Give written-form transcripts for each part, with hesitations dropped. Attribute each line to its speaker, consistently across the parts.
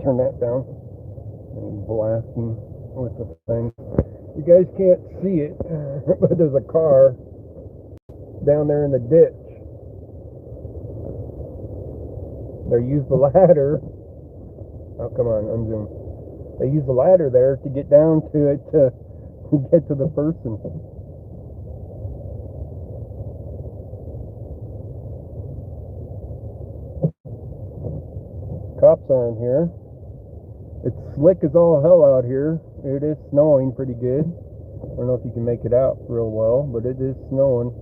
Speaker 1: turn that down. And blasting with the thing. You guys can't see it, but there's a car down there in the ditch. They use the ladder. Oh, come on, unzoom. They use the ladder there to get down to it to get to the person. Cops aren't here. It's slick as all hell out here. It is snowing pretty good. I don't know if you can make it out real well, but it is snowing.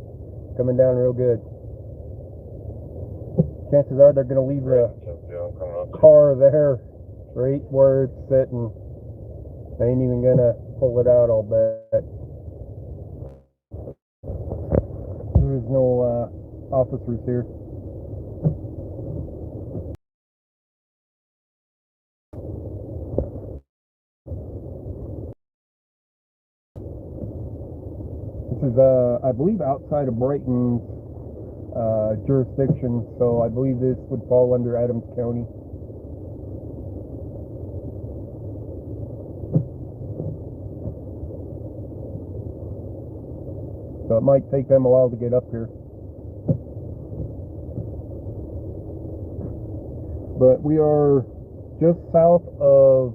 Speaker 1: Coming down real good. Chances are they're going to leave the car there right where it's sitting. They ain't even going to pull it out, I'll bet. There's no officers here. This is, I believe, outside of Brighton's jurisdiction, so I believe this would fall under Adams County. So it might take them a while to get up here. But we are just south of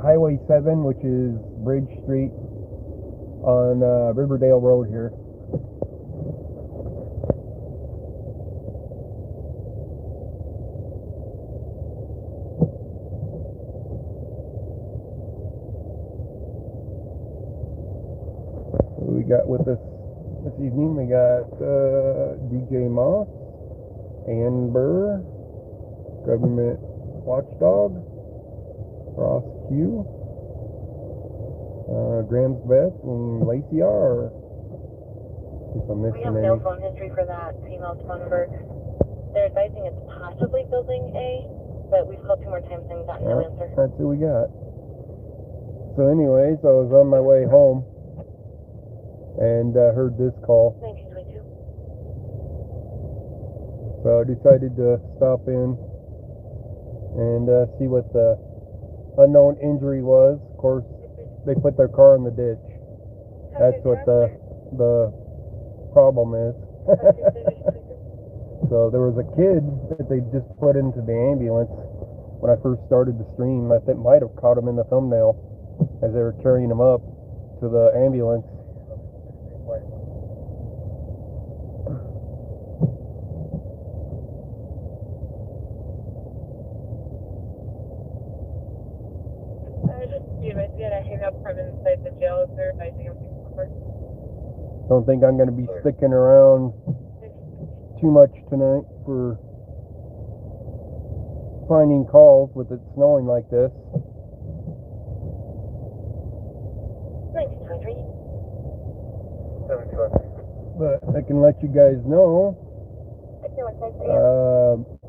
Speaker 1: Highway 7, which is Bridge Street, on Riverdale Road here. We got with us this evening, we got DJ Moss, Amber, Government Watchdog, Ross Q, Grams Beth, and Lacey R. If I'm missing
Speaker 2: we have no phone history for that female phone number. They're advising it's possibly building A, but we've called 2 more times and gotten no answer.
Speaker 1: That's who we got. So anyways, I was on my way home and heard this call.
Speaker 2: 1922.
Speaker 1: So I decided to stop in and see what the unknown injury was. Of course, they put their car in the ditch. That's what the problem is. So there was a kid that they just put into the ambulance when I first started the stream. I think might have caught him in the thumbnail as they were carrying him up to the ambulance. Don't think I'm going to be sticking around too much tonight for finding calls with it snowing like this.
Speaker 2: 1923.
Speaker 1: But I can let you guys know,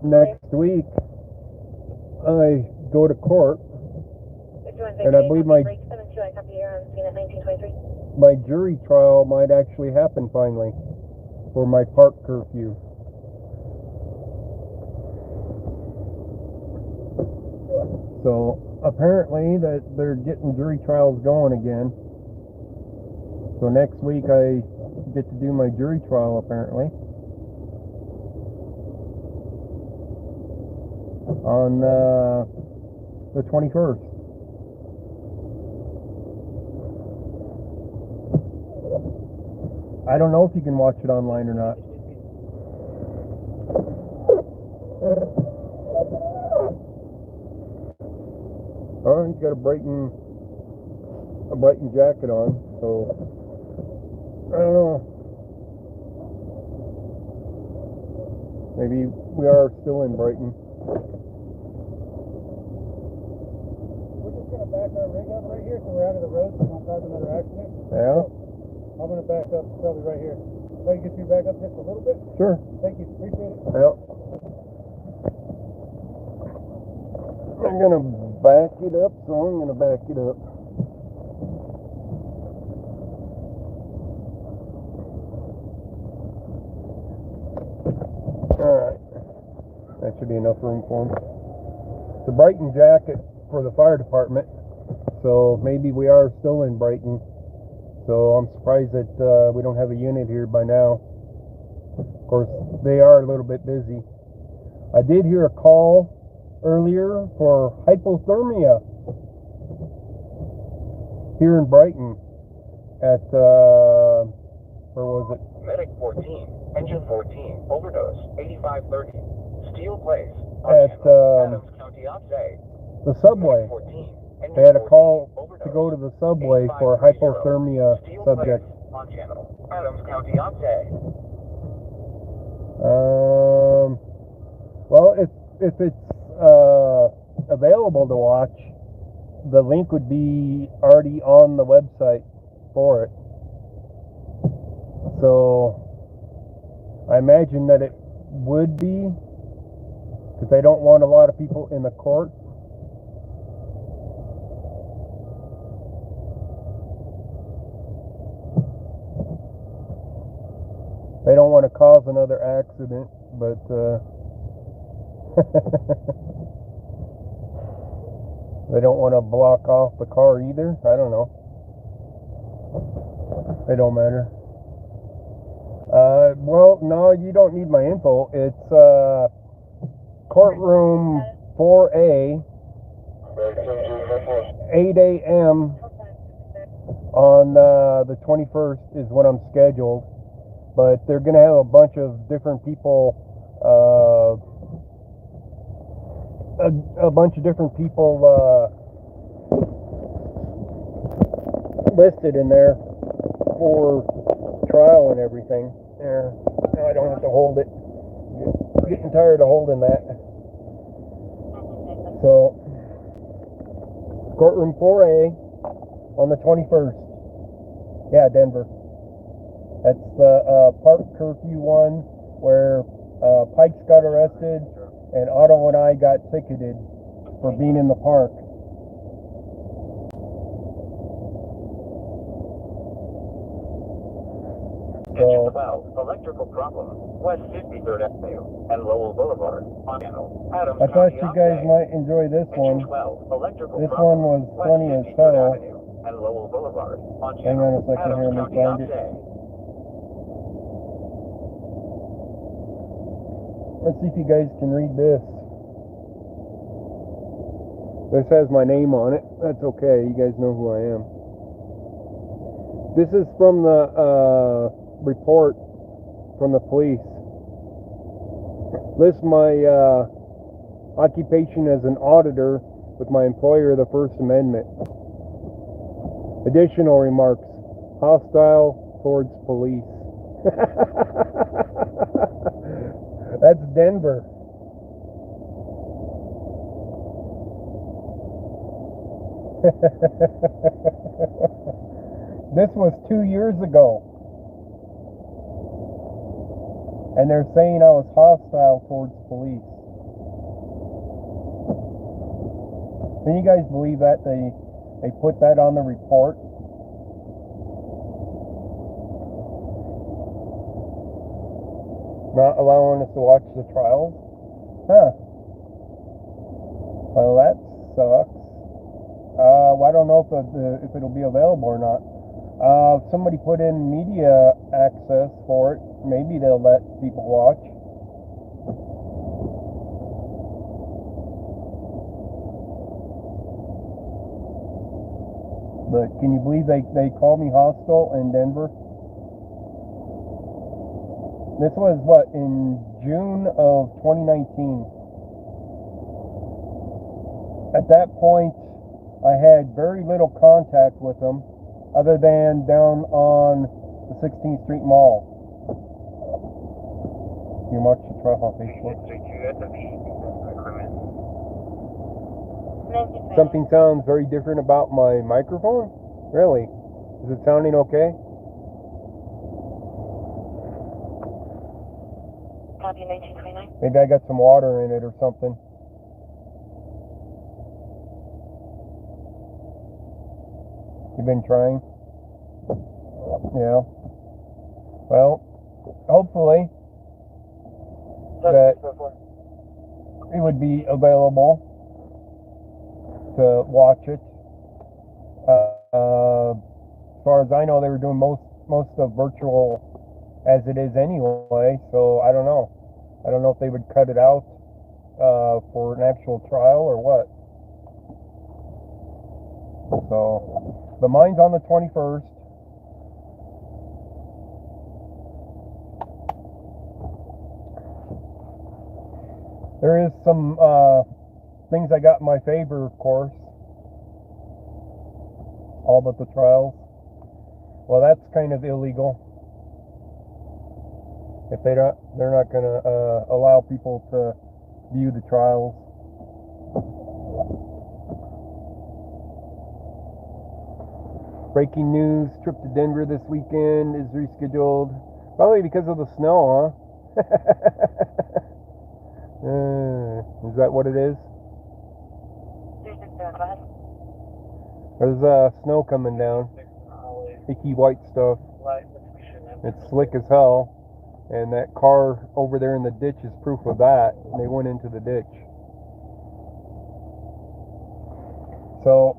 Speaker 1: next week I go to court, and I believe my jury trial might actually happen finally for my park curfew. So apparently that they're getting jury trials going again. So next week I get to do my jury trial apparently on the 21st. I don't know if you can watch it online or not. Oh, he's got a Brighton jacket on, so I don't know. Maybe we are still in Brighton. We're just gonna back our rig up right here so we're out of the road so we don't cause another accident. Yeah. I'm going to back up probably right here. If I can get you back up just a little bit? Sure. Thank you. Appreciate it. Yep. I'm going to back it up, so I'm going to back it up. Alright. That should be enough room for him. the Brighton jacket for the fire department. So maybe we are still in Brighton. So I'm surprised that we don't have a unit here by now. Of course, they are a little bit busy. I did hear a call earlier for hypothermia here in Brighton at, where was it?
Speaker 3: Medic 14, Engine 14, overdose, 8530, Steel Place,
Speaker 1: At
Speaker 3: Adams County Upstate.
Speaker 1: the subway.
Speaker 3: 14,
Speaker 1: They had a call to go to the subway for hypothermia
Speaker 3: Steel
Speaker 1: subject.
Speaker 3: Place, on channel, Adams County Upstate.
Speaker 1: Well, if it's available to watch, the link would be already on the website for it. So I imagine that it would be, because they don't want a lot of people in the court. They don't want to cause another accident, but they don't want to block off the car either. I don't know. It don't matter. Well, no, you don't need my info. It's courtroom 4A, 8 a.m. on the 21st is when I'm scheduled. But they're going to have a bunch of different people, listed in there for trial and everything. There, I don't have to hold it. I'm getting tired of holding that. So, courtroom 4A on the 21st. Yeah, Denver. That's the park curfew one where Pikes got arrested and Otto and I got ticketed for being in the park.
Speaker 3: Engine 12, electrical problem, West 53rd Avenue and Lowell Boulevard, on channel, Adams
Speaker 1: I thought
Speaker 3: County
Speaker 1: you guys
Speaker 3: Upstate.
Speaker 1: might enjoy this one.
Speaker 3: Engine 12, electrical
Speaker 1: This
Speaker 3: problem,
Speaker 1: one was
Speaker 3: West
Speaker 1: funny as
Speaker 3: 53rd
Speaker 1: hell.
Speaker 3: Avenue and Lowell Boulevard, on
Speaker 1: Hang
Speaker 3: channel,
Speaker 1: on a second
Speaker 3: Adams
Speaker 1: here, let me
Speaker 3: County
Speaker 1: find it.
Speaker 3: Upstate.
Speaker 1: Let's see if you guys can read this. This has my name on it. That's okay. You guys know who I am. This is from the report from the police. List my occupation as an auditor with my employer, the First Amendment. Additional remarks. Hostile towards police. That's Denver. This was 2 years ago. And they're saying I was hostile towards police. Can you guys believe that? They put that on the report? Not allowing us to watch the trials? Huh. Well, that sucks. I don't know if it'll be available or not. If somebody put in media access for it, maybe they'll let people watch. But can you believe they called me hostile in Denver? This was what, in June of 2019. At that point, I had very little contact with them other than down on the 16th Street Mall. You watch the trial on Facebook. Something sounds very different about my microphone? Really? Is it sounding okay?
Speaker 2: Copy 1929.
Speaker 1: Maybe I got some water in it or something. You've been trying? Yeah. Well, hopefully that it would be available. to watch it. As far as I know, they were doing most of virtual as it is anyway, so I don't know. I don't know if they would cut it out for an actual trial or what. So, but mine's on the 21st. There is some things I got in my favor, of course. All but the trials. Well, that's kind of illegal. If they're not going to allow people to view the trials. Breaking news: trip to Denver this weekend is rescheduled. Probably because of the snow, huh? Is that what it is? There's snow coming down. Icky white stuff. It's slick as hell. And that car over there in the ditch is proof of that. They went into the ditch. So,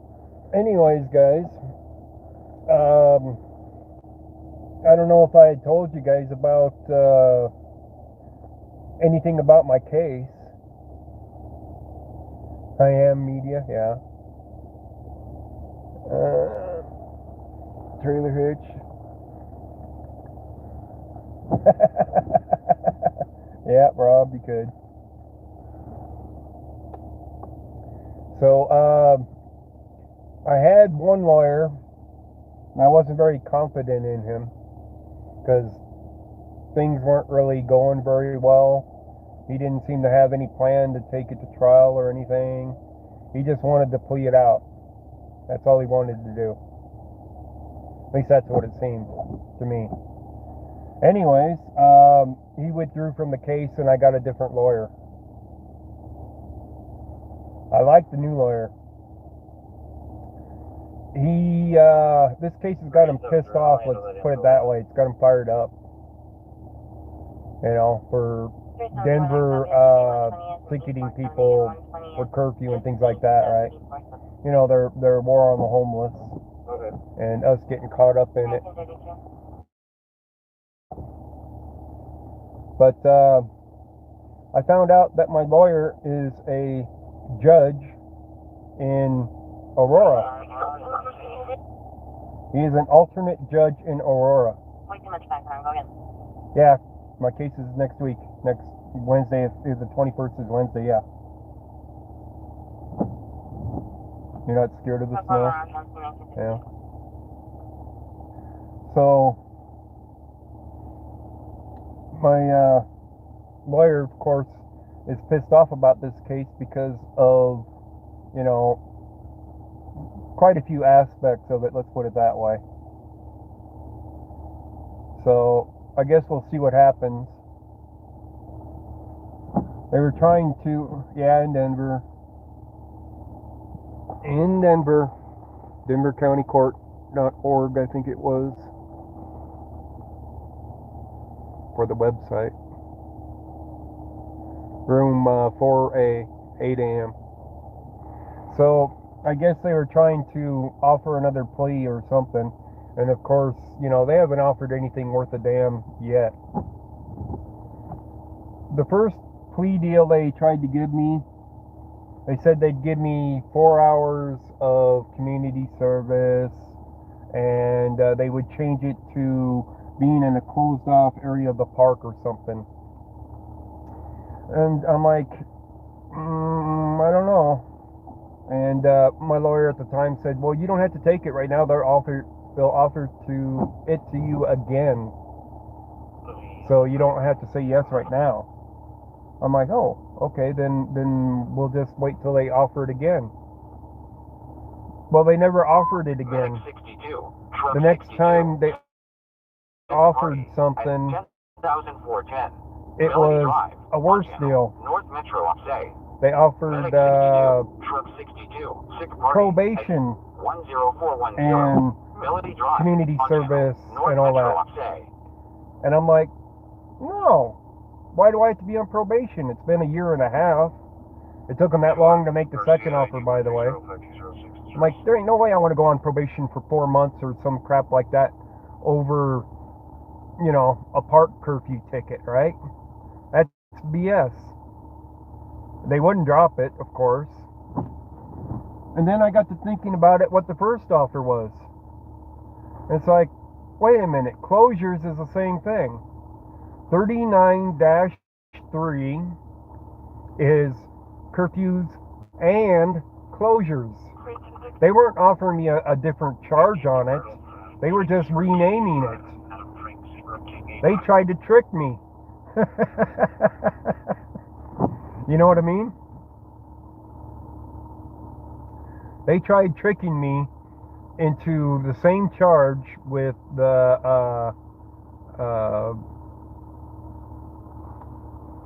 Speaker 1: anyways, guys, I don't know if I had told you guys about anything about my case. I am media, yeah. Trailer hitch. Yeah, Rob, you could. So, I had one lawyer, and I wasn't very confident in him, because things weren't really going very well. He didn't seem to have any plan to take it to trial or anything. He just wanted to plea it out. That's all he wanted to do. At least that's what it seemed to me. Anyways, he withdrew from the case and I got a different lawyer. I like the new lawyer. This case has got him pissed off, let's put it that way. It's got him fired up. You know, for Denver ticketing people with curfew and things like that, right? You know, their war on the homeless and us getting caught up in it. But I found out that my lawyer is a judge in Aurora. He is an alternate judge in Aurora.
Speaker 2: Way too much background. Go ahead.
Speaker 1: Yeah, my case is next week. Next Wednesday is the 21st is Wednesday, yeah. You're not scared of the snow? Yeah. So, my lawyer, of course, is pissed off about this case because of, you know, quite a few aspects of it, let's put it that way. So, I guess we'll see what happens. They were trying to, yeah, in Denver, Denver County Court.org, I think it was, for the website. Room 4A, 8 a.m. So, I guess they were trying to offer another plea or something. And of course, you know, they haven't offered anything worth a damn yet. The first plea deal they tried to give me, they said they'd give me 4 hours of community service, and they would change it to being in a closed off area of the park or something. And I'm like, I don't know. And my lawyer at the time said, well, you don't have to take it right now. They'll offer it to you again. So you don't have to say yes right now. I'm like, oh, okay, then we'll just wait till they offer it again. Well, they never offered it again. The next time they offered something, it was a worse deal. They offered probation and community service and all that. And I'm like, no. Why do I have to be on probation? It's been a year and a half. It took them that long to make the second offer, by the way. I'm like, there ain't no way I want to go on probation for 4 months or some crap like that over, you know, a park curfew ticket, right? That's BS. They wouldn't drop it, of course. And then I got to thinking about it, what the first offer was. And it's like, wait a minute, closures is the same thing. 39-3 is curfews and closures. They weren't offering me a different charge on it. They were just renaming it. They tried to trick me. You know what I mean? They tried tricking me into the same charge with the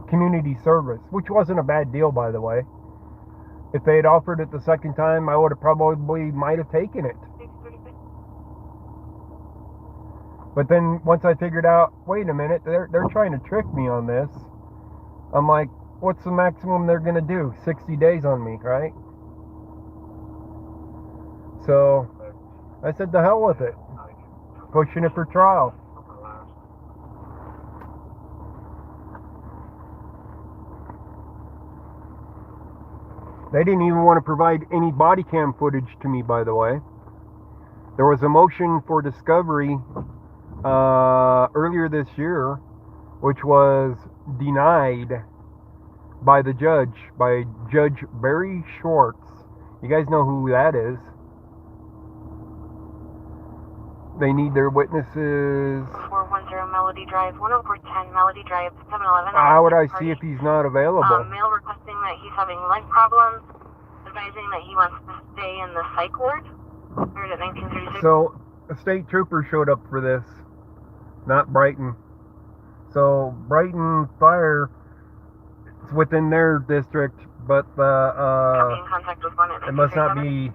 Speaker 1: community service, which wasn't a bad deal, by the way. If they had offered it the second time, I would have probably might have taken it. But then once I figured out, wait a minute, they're trying to trick me on this. I'm like, what's the maximum they're gonna do? 60 days on me, right? So I said, the hell with it. Pushing it for trial. They didn't even want to provide any body cam footage to me, by the way. There was a motion for discovery earlier this year, which was denied by the judge, by Judge Barry Schwartz. You guys know who that is. They need their witnesses.
Speaker 2: 410 Melody Drive, 10410 Melody Drive, 711.
Speaker 1: How would I see if he's not available?
Speaker 2: Mail requesting that he's having leg problems, advising that he wants to stay in the psych ward. Or is it 1936?
Speaker 1: So, a state trooper showed up for this, not Brighton. So, Brighton Fire is within their district, but
Speaker 2: in contact with one at
Speaker 1: it must not be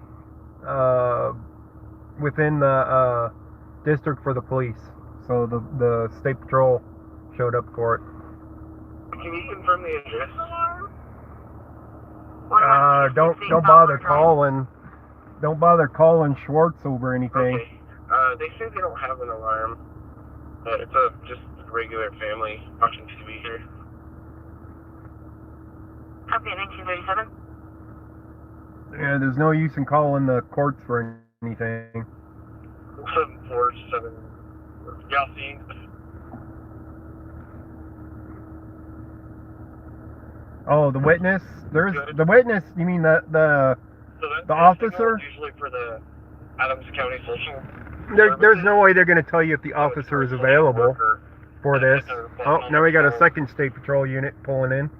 Speaker 1: within the district for the police. So the state patrol showed up for it.
Speaker 3: Can you confirm the address?
Speaker 1: Don't bother calling. Don't bother calling Schwartz over anything.
Speaker 3: Okay. They say they don't have an alarm. It's just a regular family watching TV here.
Speaker 2: Copy at 1937.
Speaker 1: Yeah, there's no use in calling the courts for anything.
Speaker 3: 747. Y'all seen?
Speaker 1: Oh, the witness? There's the witness. You mean the officer?
Speaker 3: Usually for the Adams County Social.
Speaker 1: There's no way they're going to tell you if the officer is available for this. Oh, now we got a second state patrol unit pulling in.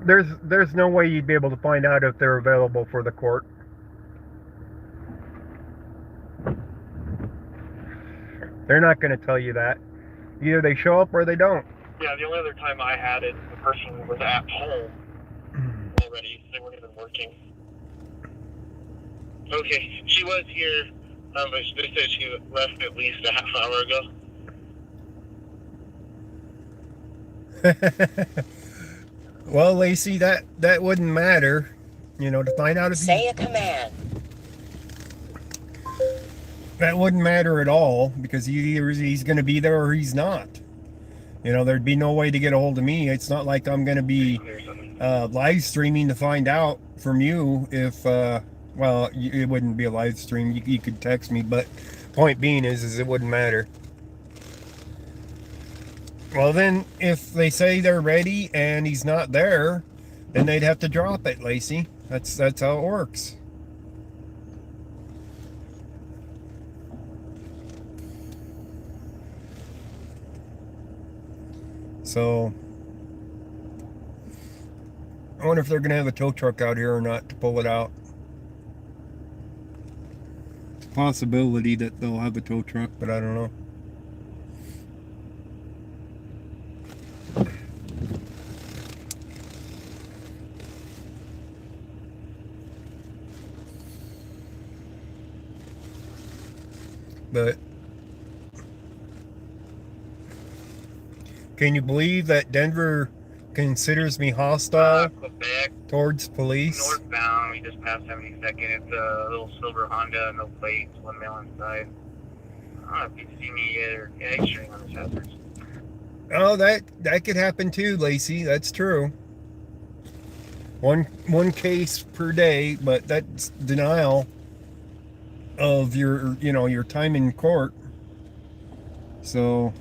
Speaker 1: There's no way you'd be able to find out if they're available for the court. They're not going to tell you that. Either they show up or they don't.
Speaker 3: Yeah, the only other time I had it, the person was at home already. They weren't even working. Okay, she was here, but they said she left at least a half hour ago.
Speaker 1: Well, Lacey, that wouldn't matter. You know, to find out if
Speaker 4: say a command.
Speaker 1: That wouldn't matter at all, because either he's going to be there or he's not. You know, there'd be no way to get a hold of me. It's not like I'm going to be live streaming to find out from you if, well, it wouldn't be a live stream. You could text me, but point being is it wouldn't matter. Well, then, if they say they're ready and he's not there, then they'd have to drop it, Lacey. That's how it works. So, I wonder if they're going to have a tow truck out here or not to pull it out. It's a possibility that they'll have a tow truck, but I don't know. But Can you believe that Denver considers me hostile
Speaker 3: Quebec,
Speaker 1: towards police?
Speaker 3: northbound, we just passed 72nd. It's a little silver Honda, no plates, 1 male inside. I don't know if you see me or X-ray on this hazards.
Speaker 1: Oh, that could happen too, Lacey. That's true. One case per day, but that's denial of your time in court. So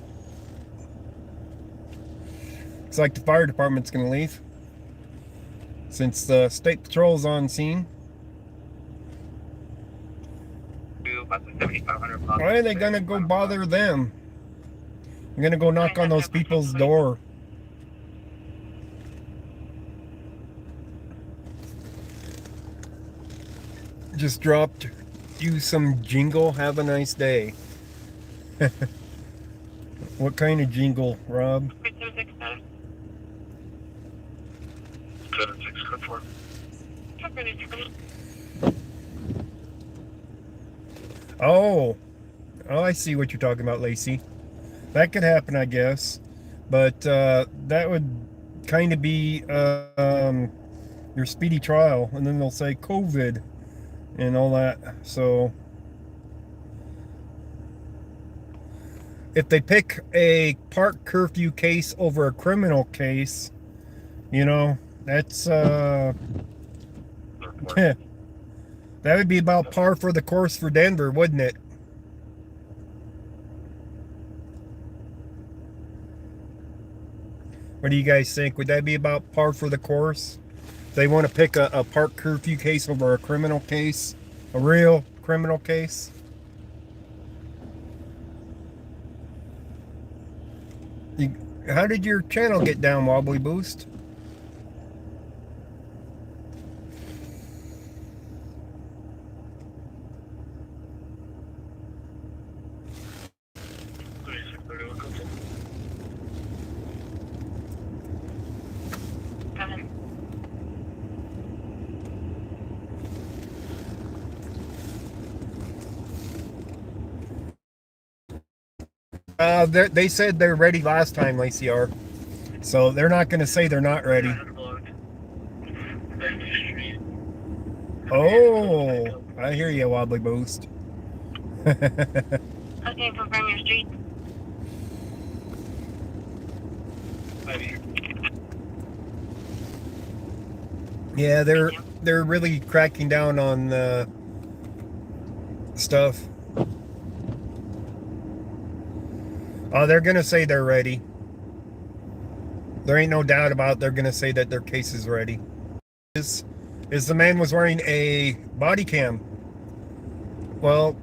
Speaker 1: it's like the fire department's gonna leave since the state patrol's on scene. Why are they gonna go bother them? I'm gonna go knock on those people's door. Just dropped you some jingle. Have a nice day. What kind of jingle, Rob?
Speaker 3: 76 code 4.
Speaker 1: Oh, I see what you're talking about, Lacey. That could happen, I guess, but that would kind of be your speedy trial, and then they'll say COVID and all that. So if they pick a park curfew case over a criminal case, that's that would be about par for the course for Denver, wouldn't it? What do you guys think? Would that be about par for the course? They want to pick a park curfew case over a criminal case, a real criminal case. How did your channel get down, Wobbly Boost? They said they're ready last time, Lacey R. So they're not going to say they're not ready. Oh, I hear you, Wobbly Boost.
Speaker 2: Okay, confirm your street.
Speaker 1: Yeah, they're really cracking down on stuff. Oh, they're gonna say they're ready. There ain't no doubt about it. They're gonna say that their case is ready. Is the man was wearing a body cam. Well,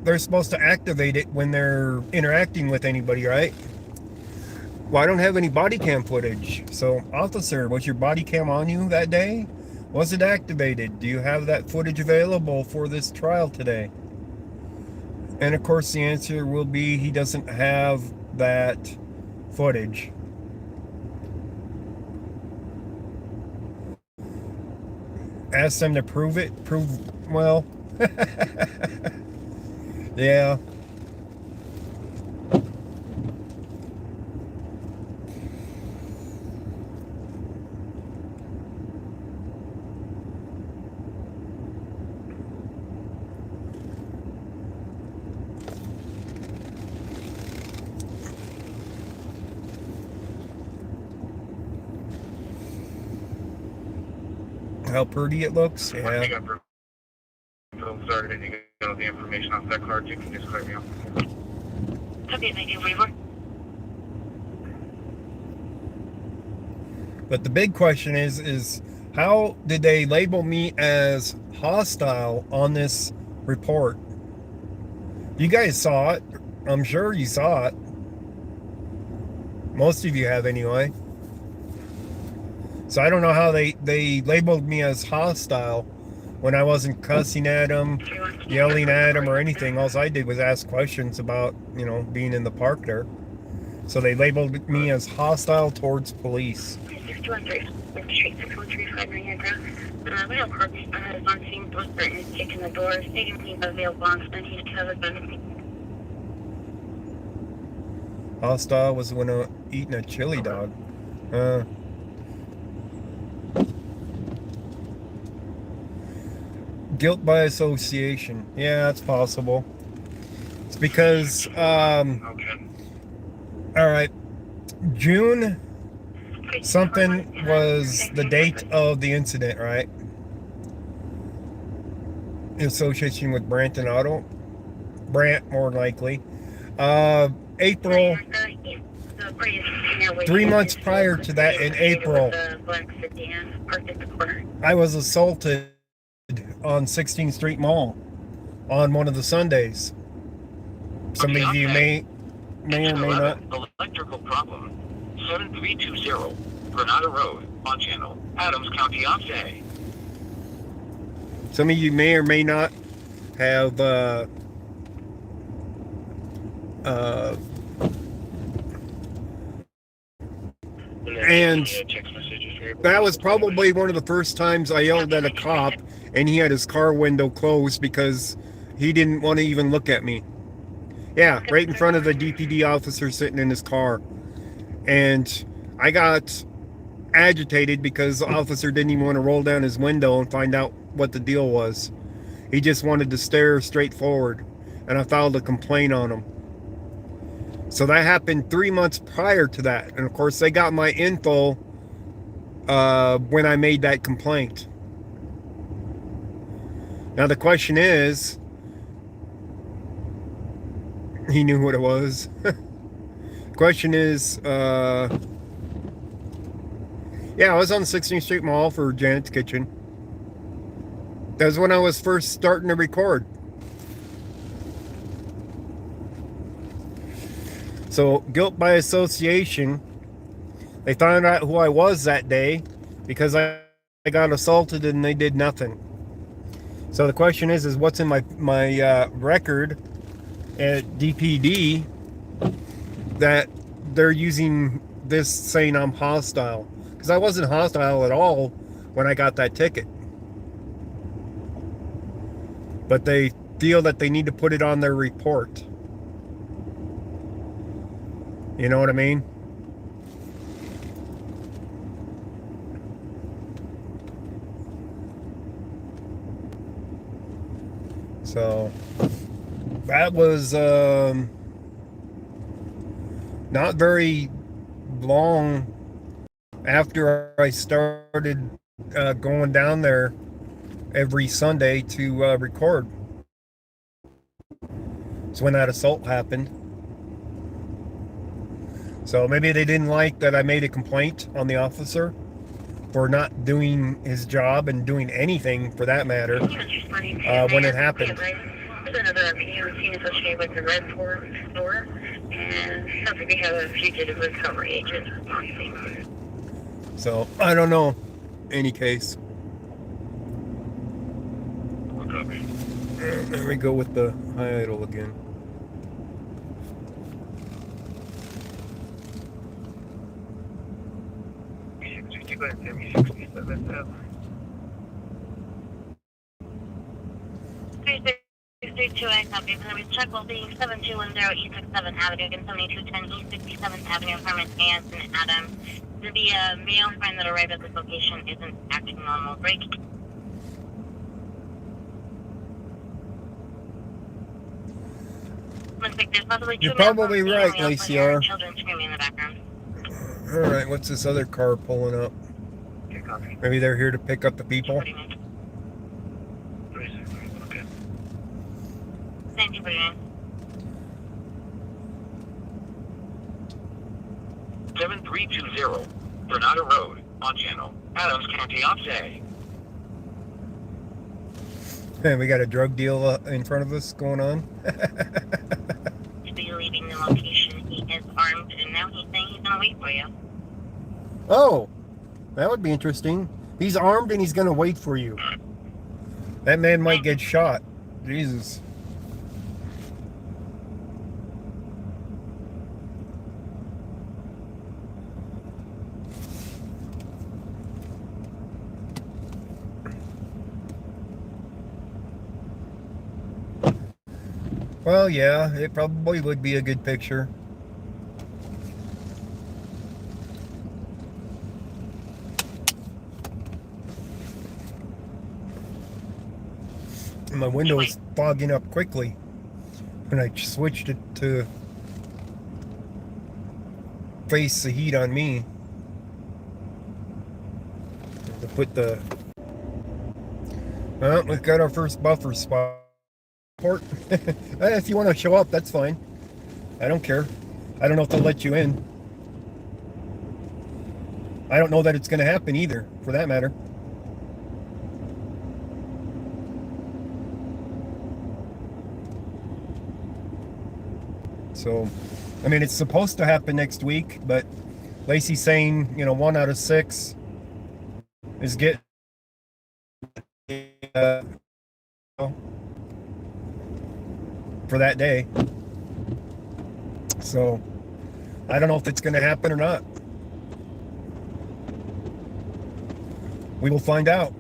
Speaker 1: they're supposed to activate it when they're interacting with anybody, right? Well, I don't have any body cam footage. So, officer, was your body cam on you that day? Was it activated? Do you have that footage available for this trial today? And of course, the answer will be he doesn't have that footage. Ask them to prove it. Well, yeah. How pretty it looks. Yeah.
Speaker 3: Sorry, did you get the information off that card? You can just clear me off.
Speaker 2: Okay, thank you, Weaver.
Speaker 1: But the big question is how did they label me as hostile on this report? You guys saw it. I'm sure you saw it. Most of you have anyway. So I don't know how they labeled me as hostile when I wasn't cussing at them, yelling at them, or anything. All I did was ask questions about, being in the park there. So they labeled me as hostile towards police.
Speaker 2: 613 Street 61359 we have Corp on scene, both Burton is taking the door, stating he's available on and he's covered by
Speaker 1: Hostile was when eating a chili
Speaker 3: Okay.
Speaker 1: dog. Guilt by association. Yeah, that's possible. It's because,
Speaker 3: Okay.
Speaker 1: all right, June something was the date of the incident, right? In association with Branton Auto. Brant, more likely. April, 3 months prior to that, in April, I was assaulted on 16th Street Mall on one of the Sundays. Some of you may or may not.
Speaker 3: Electrical problem. 7320 Granada Road, on channel, Adams County, Oxay.
Speaker 1: Some of you may or may not have and that was probably one of the first times I yelled at a cop and he had his car window closed because he didn't want to even look at me. Yeah, right in front of the DPD officer sitting in his car. And I got agitated because the officer didn't even want to roll down his window and find out what the deal was. He just wanted to stare straight forward. And I filed a complaint on him. So that happened 3 months prior to that. And of course, they got my info when I made that complaint. Now the question is, he knew what it was. Question is, yeah, I was on 16th Street Mall for Janet's Kitchen. That was when I was first starting to record. So, guilt by association. They found out who I was that day because I got assaulted and they did nothing. So the question is what's in my record at DPD that they're using this saying I'm hostile? Because I wasn't hostile at all when I got that ticket. But they feel that they need to put it on their report. You know what I mean? So that was not very long after I started going down there every Sunday to record. It's when that assault happened. So maybe they didn't like that I made a complaint on the officer for not doing his job and doing anything for that matter when it happened.
Speaker 2: There's another video scene associated with the Red store, and something we have a fugitive recovery agent.
Speaker 1: So I don't know. Any case. There we go with the high idle again.
Speaker 2: Check will be 7210 East 67th Avenue and 7210 East 67th Avenue, apartment Anson Adams. The male friend that arrived at this location isn't acting normal. Break.
Speaker 1: You're probably right, ACR.
Speaker 2: Children screaming in the background.
Speaker 1: Alright, what's this other car pulling up? Maybe they're here to pick up the people?
Speaker 2: Thank you for your
Speaker 3: 7320 Granada Road, on channel, Adams County, Oxay.
Speaker 1: Hey, we got a drug deal in front of us going on.
Speaker 2: To be leaving the location. He is armed, and now he's saying he's gonna wait for you.
Speaker 1: Oh, that would be interesting. He's armed and he's gonna wait for you. That man might get shot. Jesus. Well, yeah, it probably would be a good picture. And my window was fogging up quickly when I switched it to face the heat on me. To put the... Well, we've got our first buffer spot. If you want to show up, that's fine. I don't care. I don't know if they'll let you in. I don't know that it's going to happen either, for that matter. So, I mean, it's supposed to happen next week, but Lacey's saying, 1 out of 6 is getting for that day. So, I don't know if it's going to happen or not. We will find out.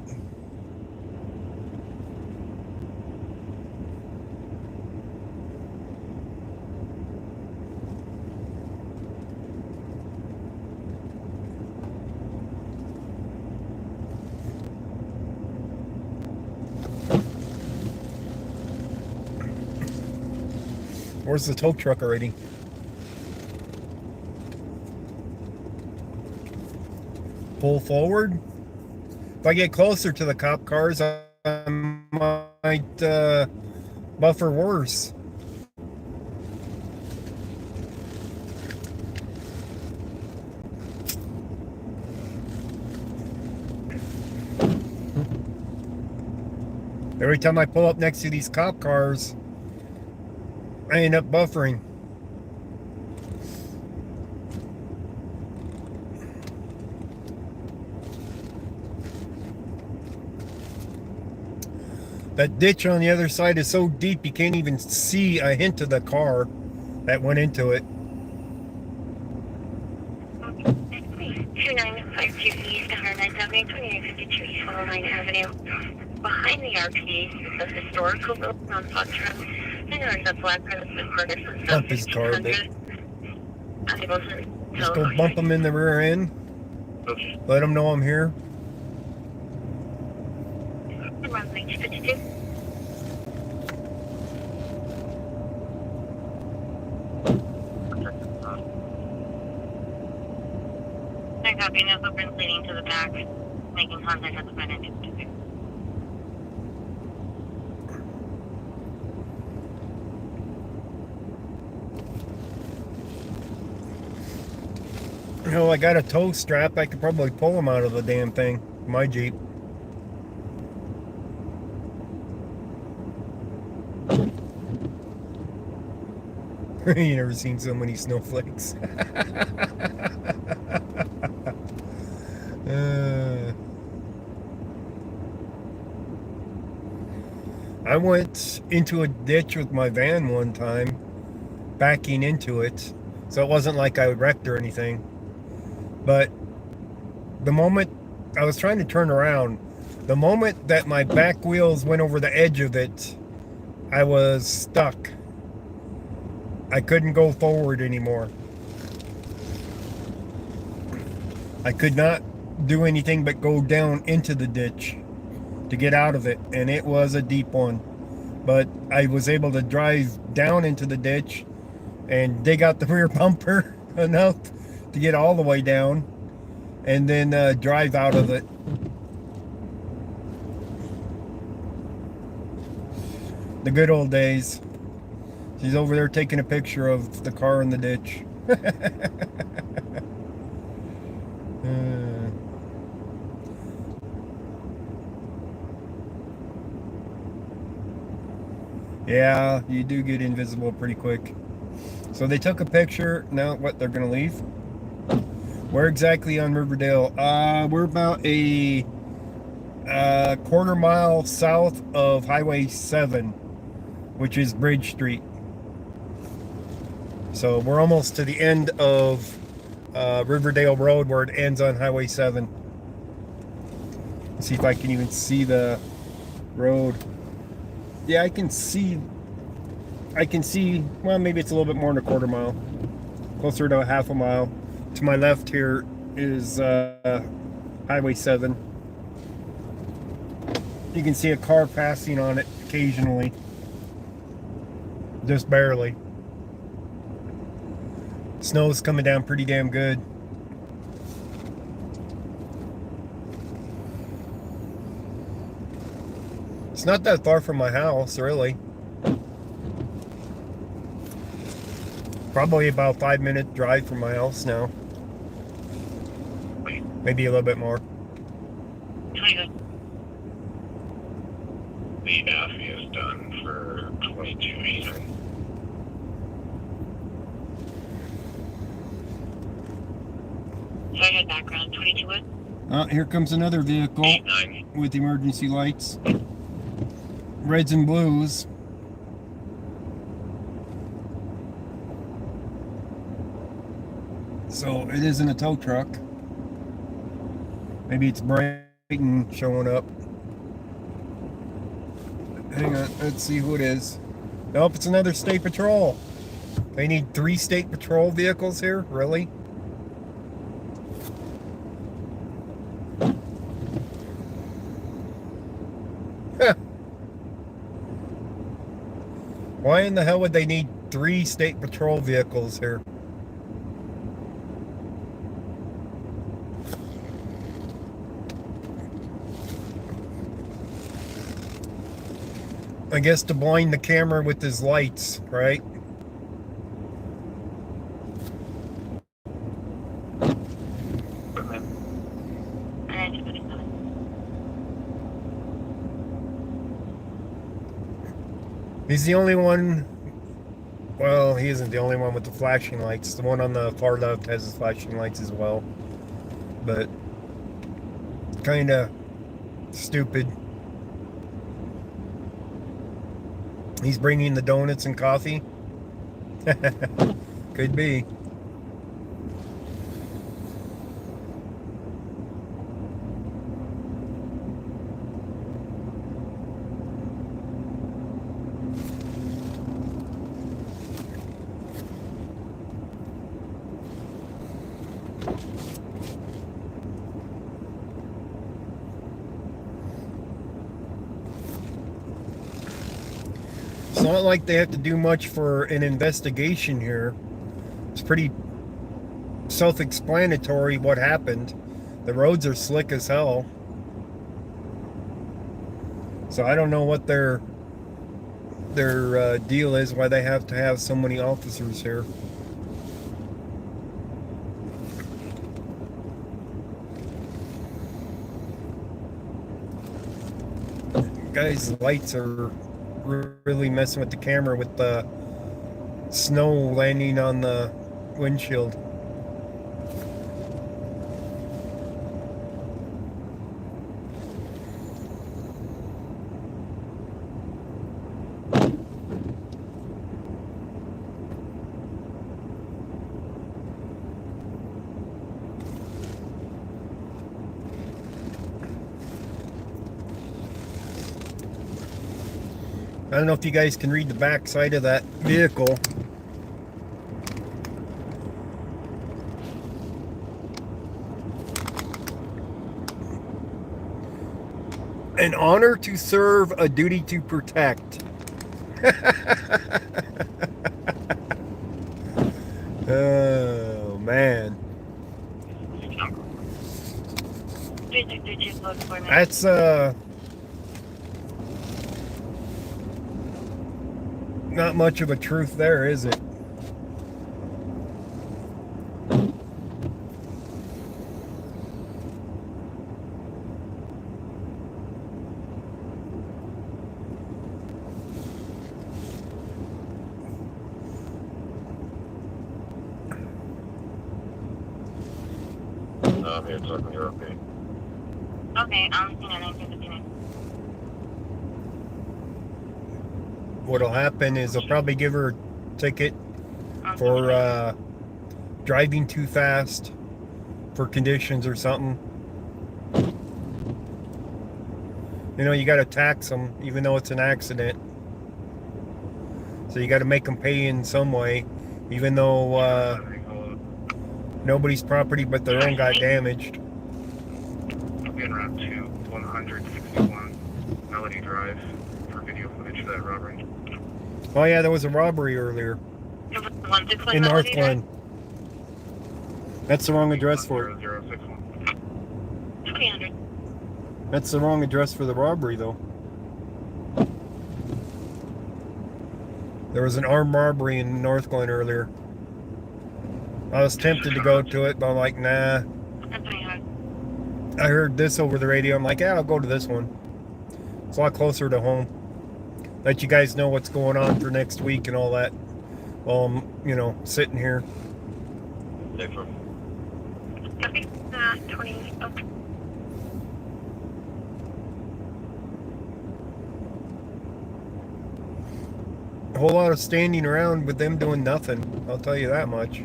Speaker 1: Where's the tow truck already? Pull forward. If I get closer to the cop cars, I might buffer worse. Every time I pull up next to these cop cars, I end up buffering. That ditch on the other side is so deep you can't even see a hint of the car that went into it.
Speaker 2: 2952 East 109th Avenue, 2952 East 109th Avenue. Behind the RP is the historical building on Fox Road. And there's a black car that's been parked for
Speaker 1: Bump his car a bit.
Speaker 2: Unable to
Speaker 1: Just go bump him in the rear end. Let him know I'm here.
Speaker 2: 152. I copy. No footprints leading to the back. Making contact at the front end.
Speaker 1: I got a tow strap. I could probably pull him out of the damn thing. My Jeep. You never seen so many snowflakes. I went into a ditch with my van one time, backing into it, so it wasn't like I wrecked or anything. But the moment I was trying to turn around, the moment that my back wheels went over the edge of it, I was stuck. I couldn't go forward anymore. I could not do anything but go down into the ditch to get out of it, and it was a deep one. But I was able to drive down into the ditch and dig out the rear bumper enough to get all the way down, and then drive out of it. The good old days. She's over there taking a picture of the car in the ditch. Yeah, you do get invisible pretty quick. So they took a picture. Now what, they're gonna leave? Where exactly on Riverdale? We're about a quarter mile south of Highway 7, which is Bridge Street. So we're almost to the end of Riverdale Road, where it ends on Highway 7. Let's see if I can even see the road. Yeah, I can see, well, maybe it's a little bit more than a quarter mile. Closer to a half a mile. To my left here is Highway 7. You can see a car passing on it occasionally. Just barely. Snow's coming down pretty damn good. It's not that far from my house, really. Probably about a 5-minute drive from my house now. Maybe a little bit more.
Speaker 3: The AFI is done for 22 Eastern.
Speaker 2: Sorry, background 22 what?
Speaker 1: Here comes another vehicle
Speaker 3: 8-9.
Speaker 1: with emergency lights. Reds and blues. So it isn't a tow truck. Maybe it's Brighton showing up. Hang on, let's see who it is. Nope, it's another state patrol. They need 3 state patrol vehicles here? Really? Why in the hell would they need 3 state patrol vehicles here? I guess to blind the camera with his lights, right? He's the only one. Well, he isn't the only one with the flashing lights. The one on the far left has his flashing lights as well. But kind of stupid. He's bringing the donuts and coffee. Could be. It's not like they have to do much for an investigation here. It's pretty self-explanatory what happened. The roads are slick as hell. So I don't know what their deal is, why they have to have so many officers here. Guys, lights are really messing with the camera with the snow landing on the windshield. I don't know if you guys can read the back side of that vehicle. An honor to serve, a duty to protect. Oh, man. That's, not much of a truth there, is it?
Speaker 3: Here, talking, you're okay.
Speaker 2: Okay, I'm seeing a 1959.
Speaker 1: What'll happen is they'll probably give her a ticket for driving too fast for conditions or something. You know, you got to tax them even though it's an accident. So you got to make them pay in some way, even though nobody's property but their own got damaged.
Speaker 3: I'll be around 161. Melody Drive for video footage for that robbery.
Speaker 1: Oh yeah, there was a robbery earlier
Speaker 2: It was 161
Speaker 1: in North
Speaker 2: Melody Drive?
Speaker 1: Glen. That's the wrong address for it.
Speaker 3: 0061.
Speaker 2: 300.
Speaker 1: That's the wrong address for the robbery, though. There was an armed robbery in North Glen earlier. I was tempted to go to it, but I'm like, nah.
Speaker 2: That's 300.
Speaker 1: I heard this over the radio. I'm like, yeah, I'll go to this one. It's a lot closer to home. Let you guys know what's going on for next week and all that. While I'm, sitting here.
Speaker 3: Different.
Speaker 2: Copy. 20. Okay.
Speaker 1: A whole lot of standing around with them doing nothing. I'll tell you that much.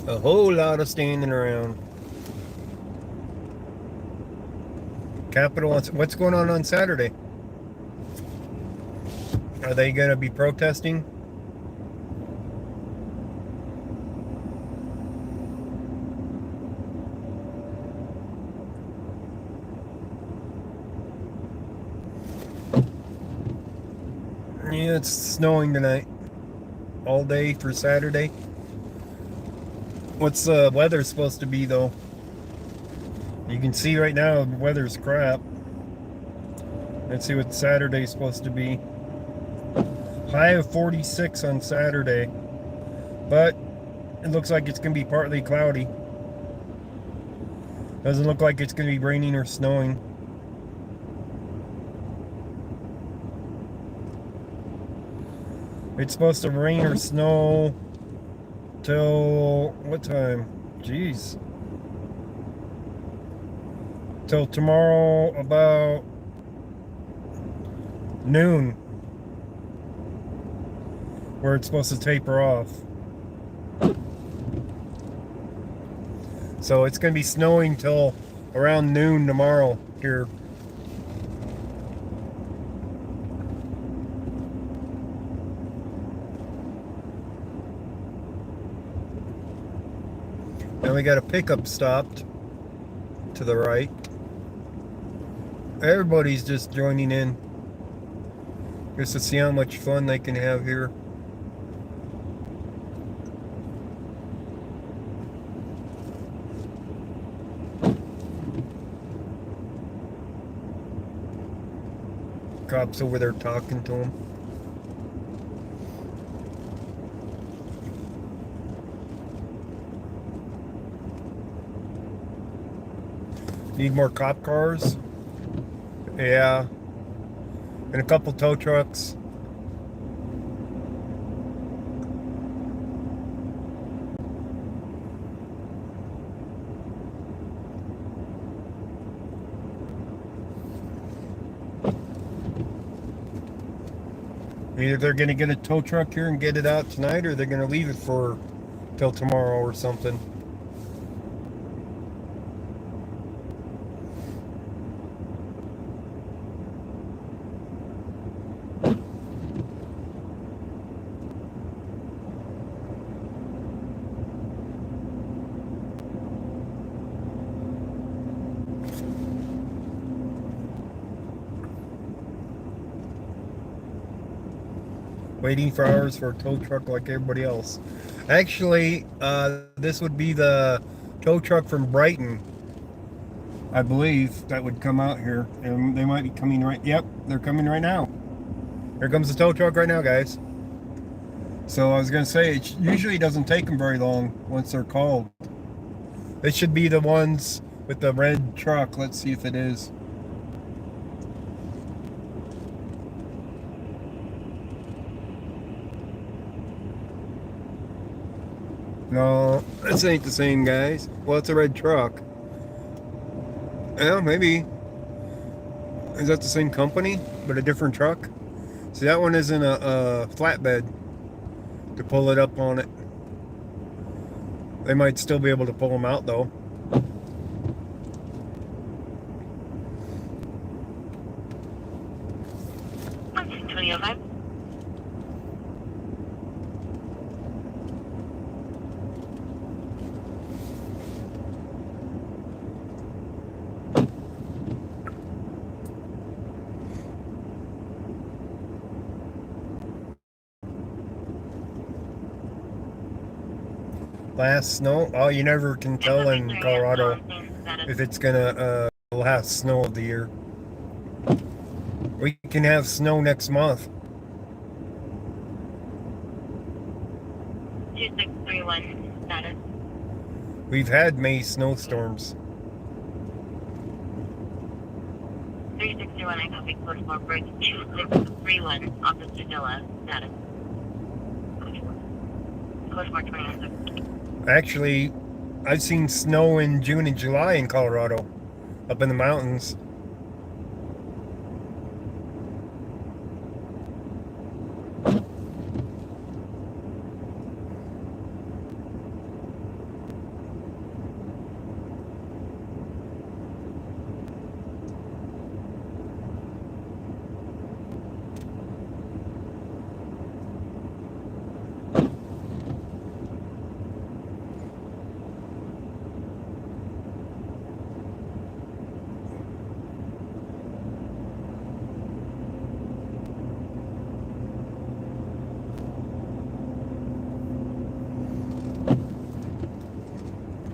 Speaker 1: A whole lot of standing around. Capitol, what's going on Saturday? Are they going to be protesting? Yeah, it's snowing tonight. All day for Saturday. What's the weather supposed to be, though? You can see right now the weather's crap. Let's see what Saturday's supposed to be. High of 46 on Saturday. But it looks like it's going to be partly cloudy. Doesn't look like it's going to be raining or snowing. It's supposed to rain or snow till what time? Jeez. Till tomorrow about noon, where it's supposed to taper off. So it's going to be snowing till around noon tomorrow here. Then we got a pickup stopped to the right. Everybody's just joining in just to see how much fun they can have here. Cops over there talking to them. Need more cop cars? Yeah. And a couple tow trucks. Either they're going to get a tow truck here and get it out tonight, or they're going to leave it for till tomorrow or something. Waiting for hours for a tow truck like everybody else. Actually, this would be the tow truck from Brighton, I believe, that would come out here. And they might be coming right... Yep, they're coming right now. Here comes the tow truck right now, guys. So I was going to say, it usually doesn't take them very long once they're called. It should be the ones with the red truck. Let's see if it is. No, this ain't the same, guys. Well, it's a red truck. Yeah, maybe. Is that the same company, but a different truck? See, that one isn't a flatbed to pull it up on it. They might still be able to pull them out, though. Last snow? Oh, you never can tell in Colorado if it's gonna last snow of the year. We can have snow next month.
Speaker 2: 2631 status.
Speaker 1: We've had May snowstorms.
Speaker 2: 3631, I copy code 4 break 2631, Officer Dilla, status. Code 421.
Speaker 1: Actually, I've seen snow in June and July in Colorado, up in the mountains.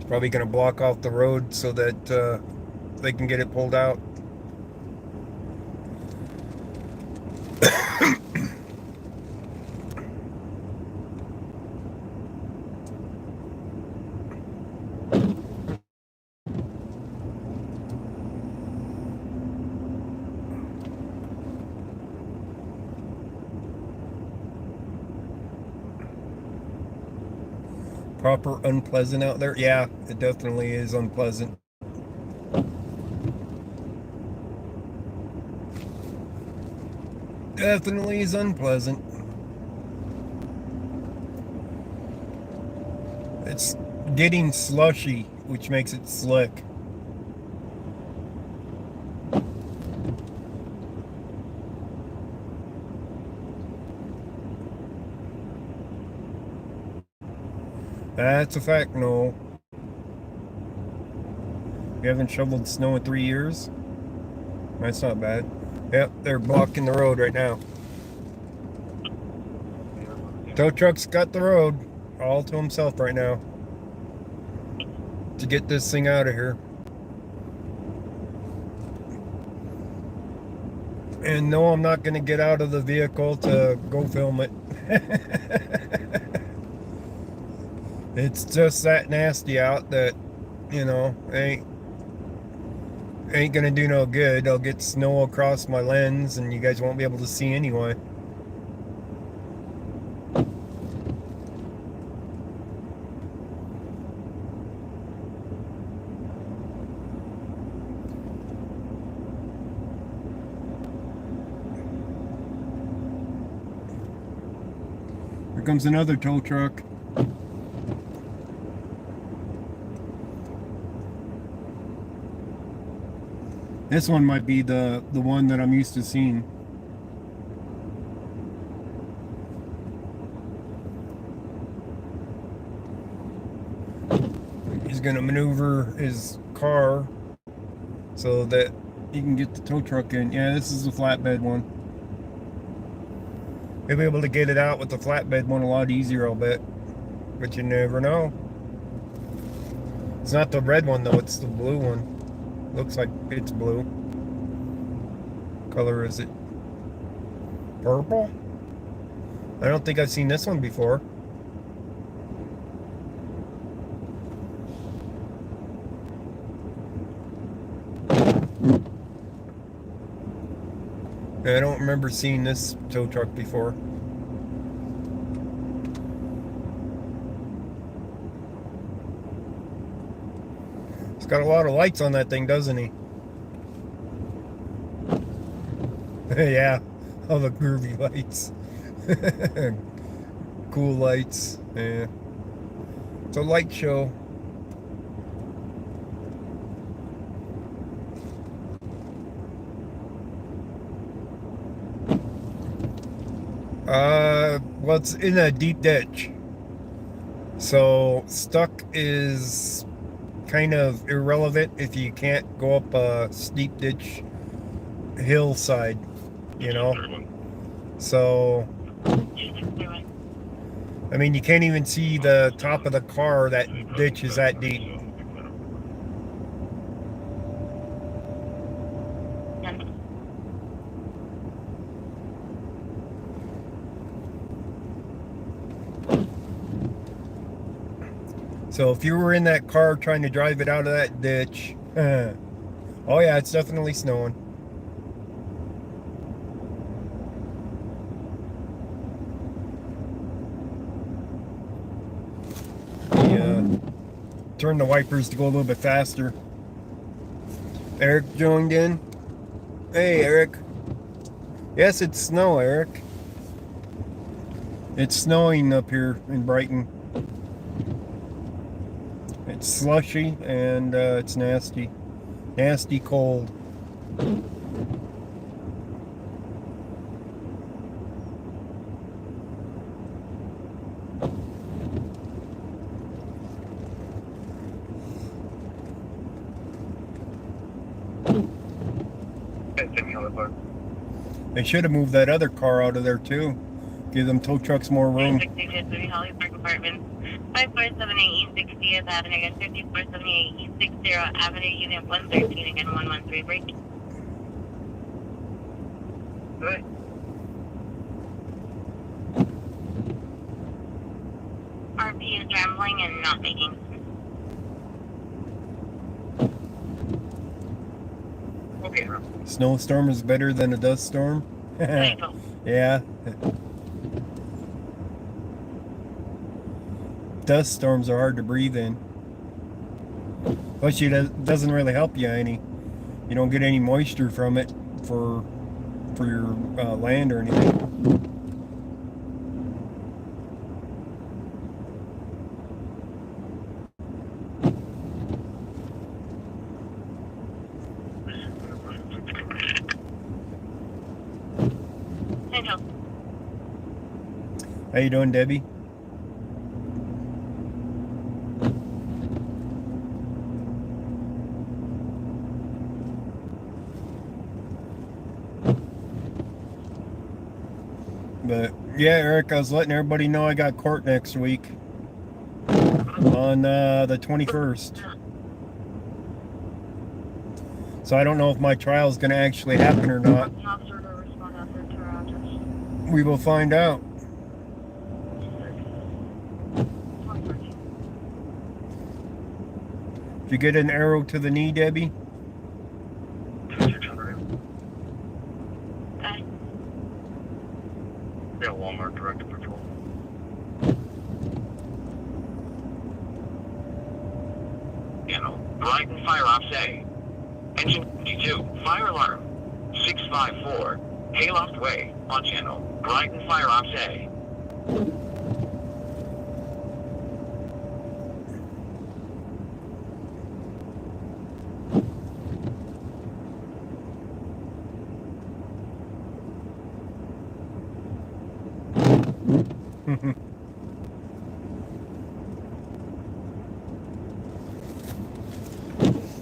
Speaker 1: Probably going to block off the road so that they can get it pulled out. Proper unpleasant out there? Yeah, it definitely is unpleasant. Definitely is unpleasant. It's getting slushy, which makes it slick. That's a fact, no. You haven't shoveled snow in 3 years? That's not bad. Yep, they're blocking the road right now. Tow truck's got the road all to himself right now to get this thing out of here. And no, I'm not going to get out of the vehicle to go film it. It's just that nasty out that, you know, ain't gonna do no good. I'll get snow across my lens and you guys won't be able to see anyway. Here comes another tow truck. This one might be the one that I'm used to seeing. He's gonna maneuver his car so that he can get the tow truck in. Yeah, this is the flatbed one. He'll be able to get it out with the flatbed one a lot easier, I'll bet. But you never know. It's not the red one though, it's the blue one. Looks like it's blue. Color is it? Purple? I don't think I've seen this one before. I don't remember seeing this tow truck before. He's got a lot of lights on that thing, doesn't he? Yeah, all the groovy lights. Cool lights. Yeah. It's a light show. Well, it's in a deep ditch. So stuck is kind of irrelevant if you can't go up a steep ditch hillside, you know. So I mean, you can't even see the top of the car. That ditch is that deep. So if you were in that car trying to drive it out of that ditch, oh yeah, it's definitely snowing. Turn the wipers to go a little bit faster. Eric joined in. Hey, Eric. Yes, it's snow, Eric. It's snowing up here in Brighton. It's slushy and it's nasty. Nasty cold. They should have moved that other car out of there too. Give them tow trucks more room.
Speaker 2: 623 Holly Park Apartments, 5478 East 60th Avenue, again 5478 East 60 Avenue, Unit 113, again 113 break.
Speaker 3: Good.
Speaker 2: RP is rambling and not making.
Speaker 3: Okay.
Speaker 1: Snowstorm is better than a dust storm. Yeah. Dust storms are hard to breathe in. Plus, it doesn't really help you any. You don't get any moisture from it for your land or anything. How you doing, Debbie? But yeah, Eric, I was letting everybody know I got court next week on the 21st. So I don't know if my trial is going to actually happen or not. We will find out. Did you get an arrow to the knee, Debbie?
Speaker 3: Yeah, Walmart Director Patrol. Brighton Fire Ops A. Engine 52, fire alarm. 654, Hayloft Way, on channel. Brighton Fire Ops A.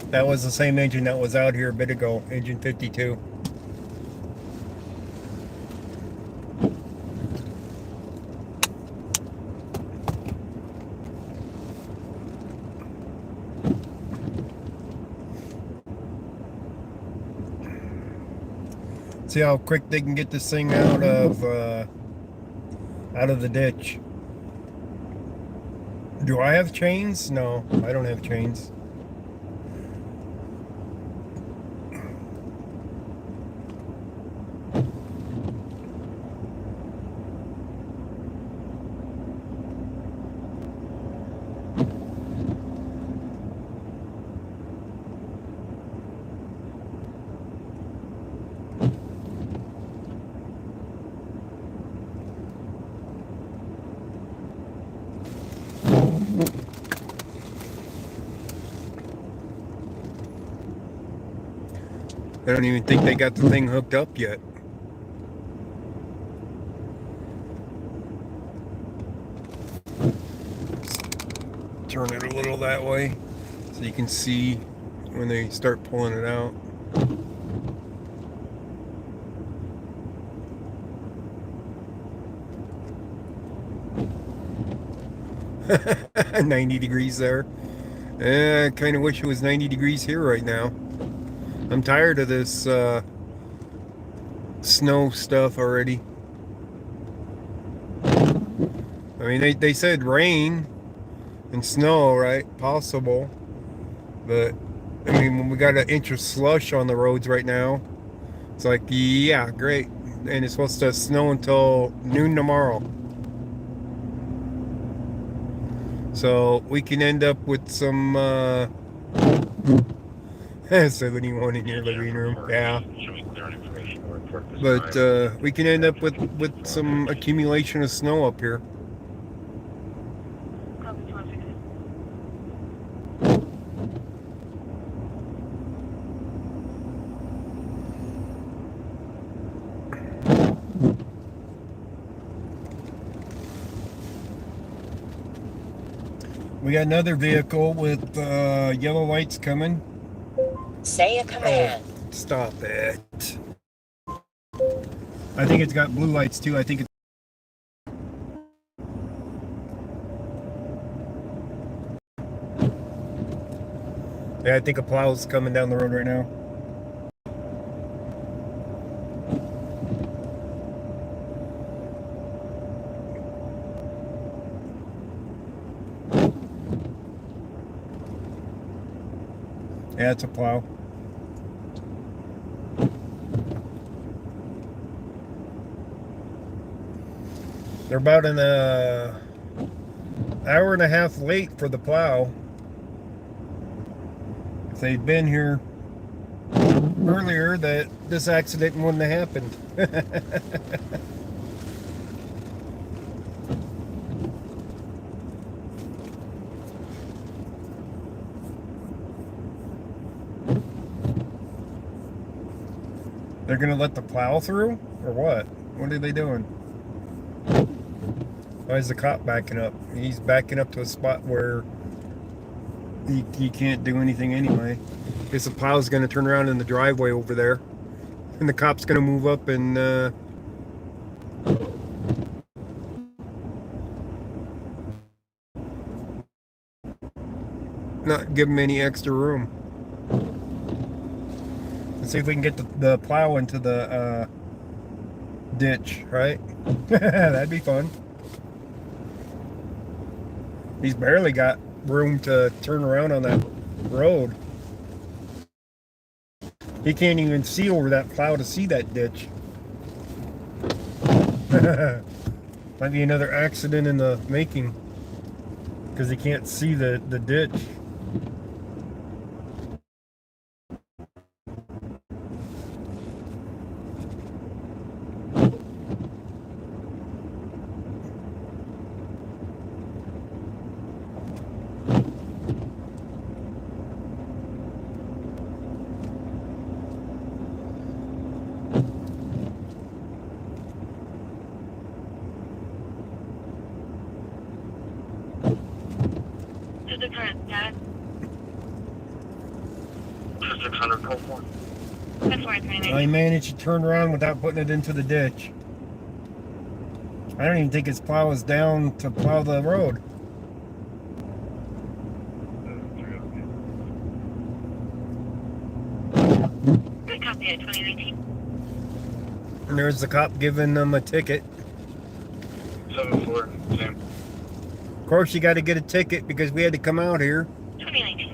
Speaker 1: That was the same engine that was out here a bit ago, engine 52. See how quick they can get this thing out of the ditch. Do I have chains? No, I don't have chains. I don't even think they got the thing hooked up yet. Turn it a little that way so you can see when they start pulling it out. 90 degrees there. I kind of wish it was 90 degrees here right now. I'm tired of this snow stuff already. I mean, they said rain and snow, right? Possible. But, I mean, when we got an inch of slush on the roads right now, it's like, yeah, great. And it's supposed to snow until noon tomorrow. So we can end up with some 71 in your living room. Yeah. But we can end up with some accumulation of snow up here. We got another vehicle with yellow lights coming.
Speaker 4: Say a command.
Speaker 1: Oh, stop it. I think it's got blue lights too. I think it's... Yeah, I think a plow's coming down the road right now. Yeah, it's a plow. They're about an hour and a half late for the plow. If they'd been here earlier, this accident wouldn't have happened. They're gonna let the plow through, or what? What are they doing? Why is the cop backing up? He's backing up to a spot where he can't do anything anyway. Guess the plow's gonna turn around in the driveway over there, and the cop's gonna move up and not give him any extra room. Let's see if we can get the plow into the ditch, right? That'd be fun. He's barely got room to turn around on that road. He can't even see over that plow to see that ditch. Might be another accident in the making because he can't see the ditch.
Speaker 2: The current status.
Speaker 3: 600 code 4.
Speaker 1: I managed to turn around without putting it into the ditch. I don't even think his plow is down to plow the road.
Speaker 2: Good copy at 2019.
Speaker 1: And there's the cop giving them a ticket.
Speaker 3: 7-4, same.
Speaker 1: Of course, you got to get a ticket because we had to come out here.
Speaker 2: 2019.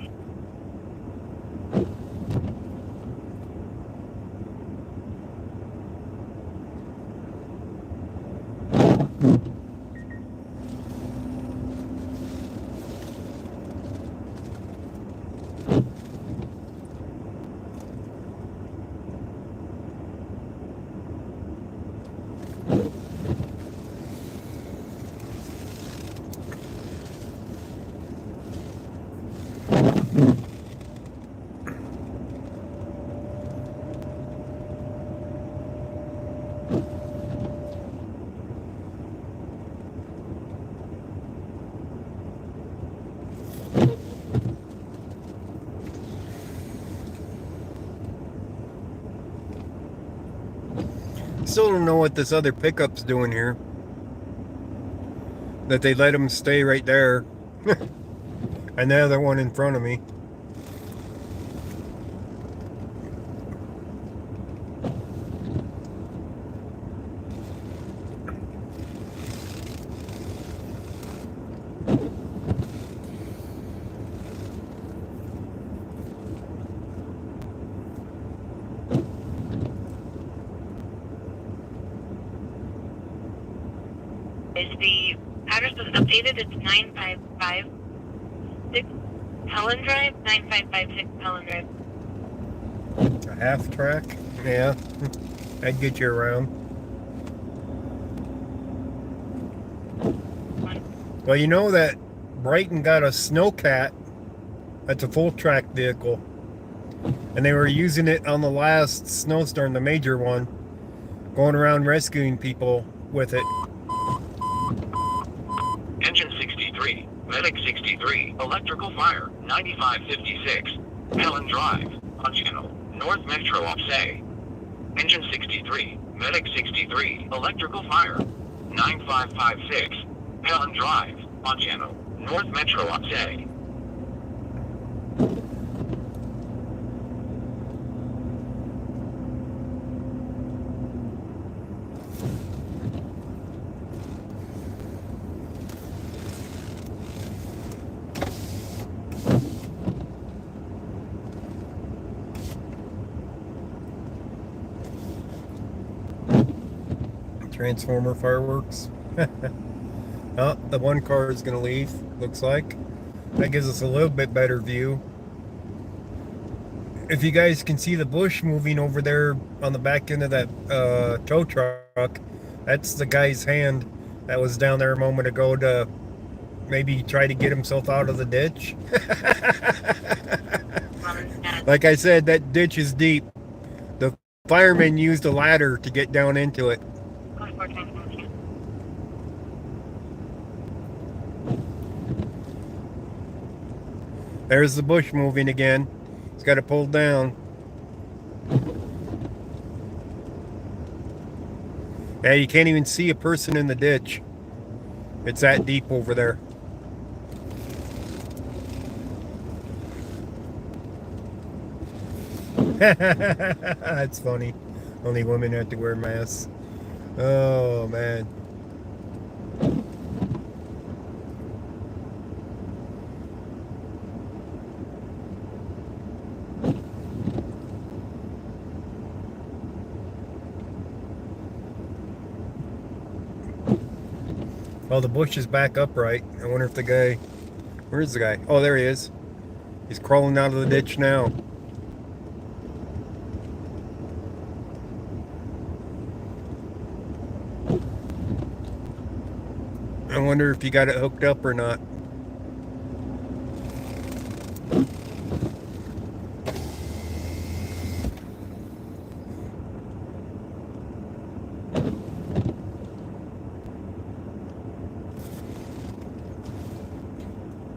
Speaker 1: Still don't know what this other pickup's doing here. that they let him stay right there. And the other one in front of me.
Speaker 2: Is the address was updated? It's 9556 Helen Drive. 9556 Helen Drive.
Speaker 1: A half track? Yeah. That'd get you around. Well, you know that Brighton got a snowcat. That's a full track vehicle. And they were using it on the last snowstorm, the major one. Going around rescuing people with it.
Speaker 5: Engine 63, Medic 63, Electrical Fire, 9556, Helen Drive, on channel, North Metro Opse. Engine 63, Medic 63, Electrical Fire, 9556, Helen Drive, on channel, North Metro Opse.
Speaker 1: Transformer fireworks. Oh, the one car is going to leave, looks like. That gives us a little bit better view. If you guys can see the bush moving over there on the back end of that tow truck, that's the guy's hand that was down there a moment ago to maybe try to get himself out of the ditch. Like I said, that ditch is deep. The firemen used a ladder to get down into it. There's the bush moving again. It's got it pulled down. Yeah, you can't even see a person in the ditch. It's that deep over there. That's funny. Only women have to wear masks. Oh, man. Oh, the bush is back upright. I wonder if the guy... Where's the guy? Oh, there he is. He's crawling out of the ditch now. I wonder if he got it hooked up or not.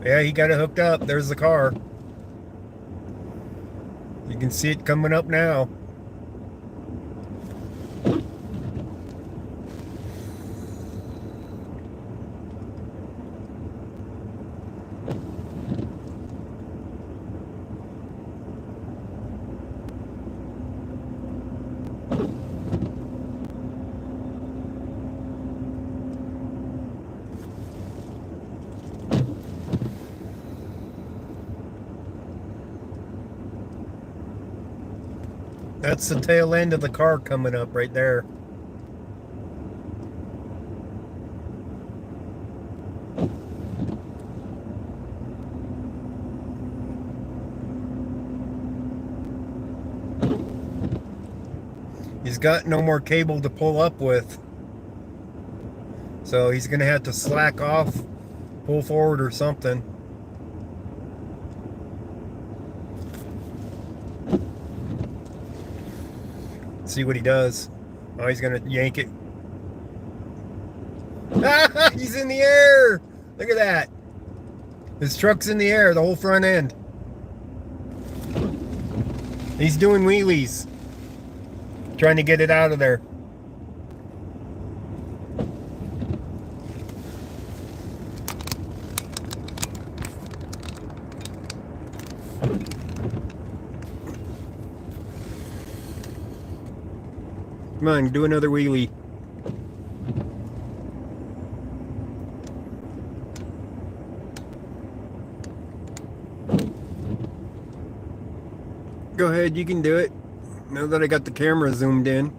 Speaker 1: Yeah, he got it hooked up. There's the car. You can see it coming up now. That's the tail end of the car coming up right there. He's got no more cable to pull up with. So he's going to have to slack off, pull forward or something. See what he does. Oh, he's gonna yank it. Ah, he's in the air! Look at that. His truck's in the air, the whole front end. He's doing wheelies. Trying to get it out of there. on, do another wheelie. Go ahead, you can do it. Now that I got the camera zoomed in.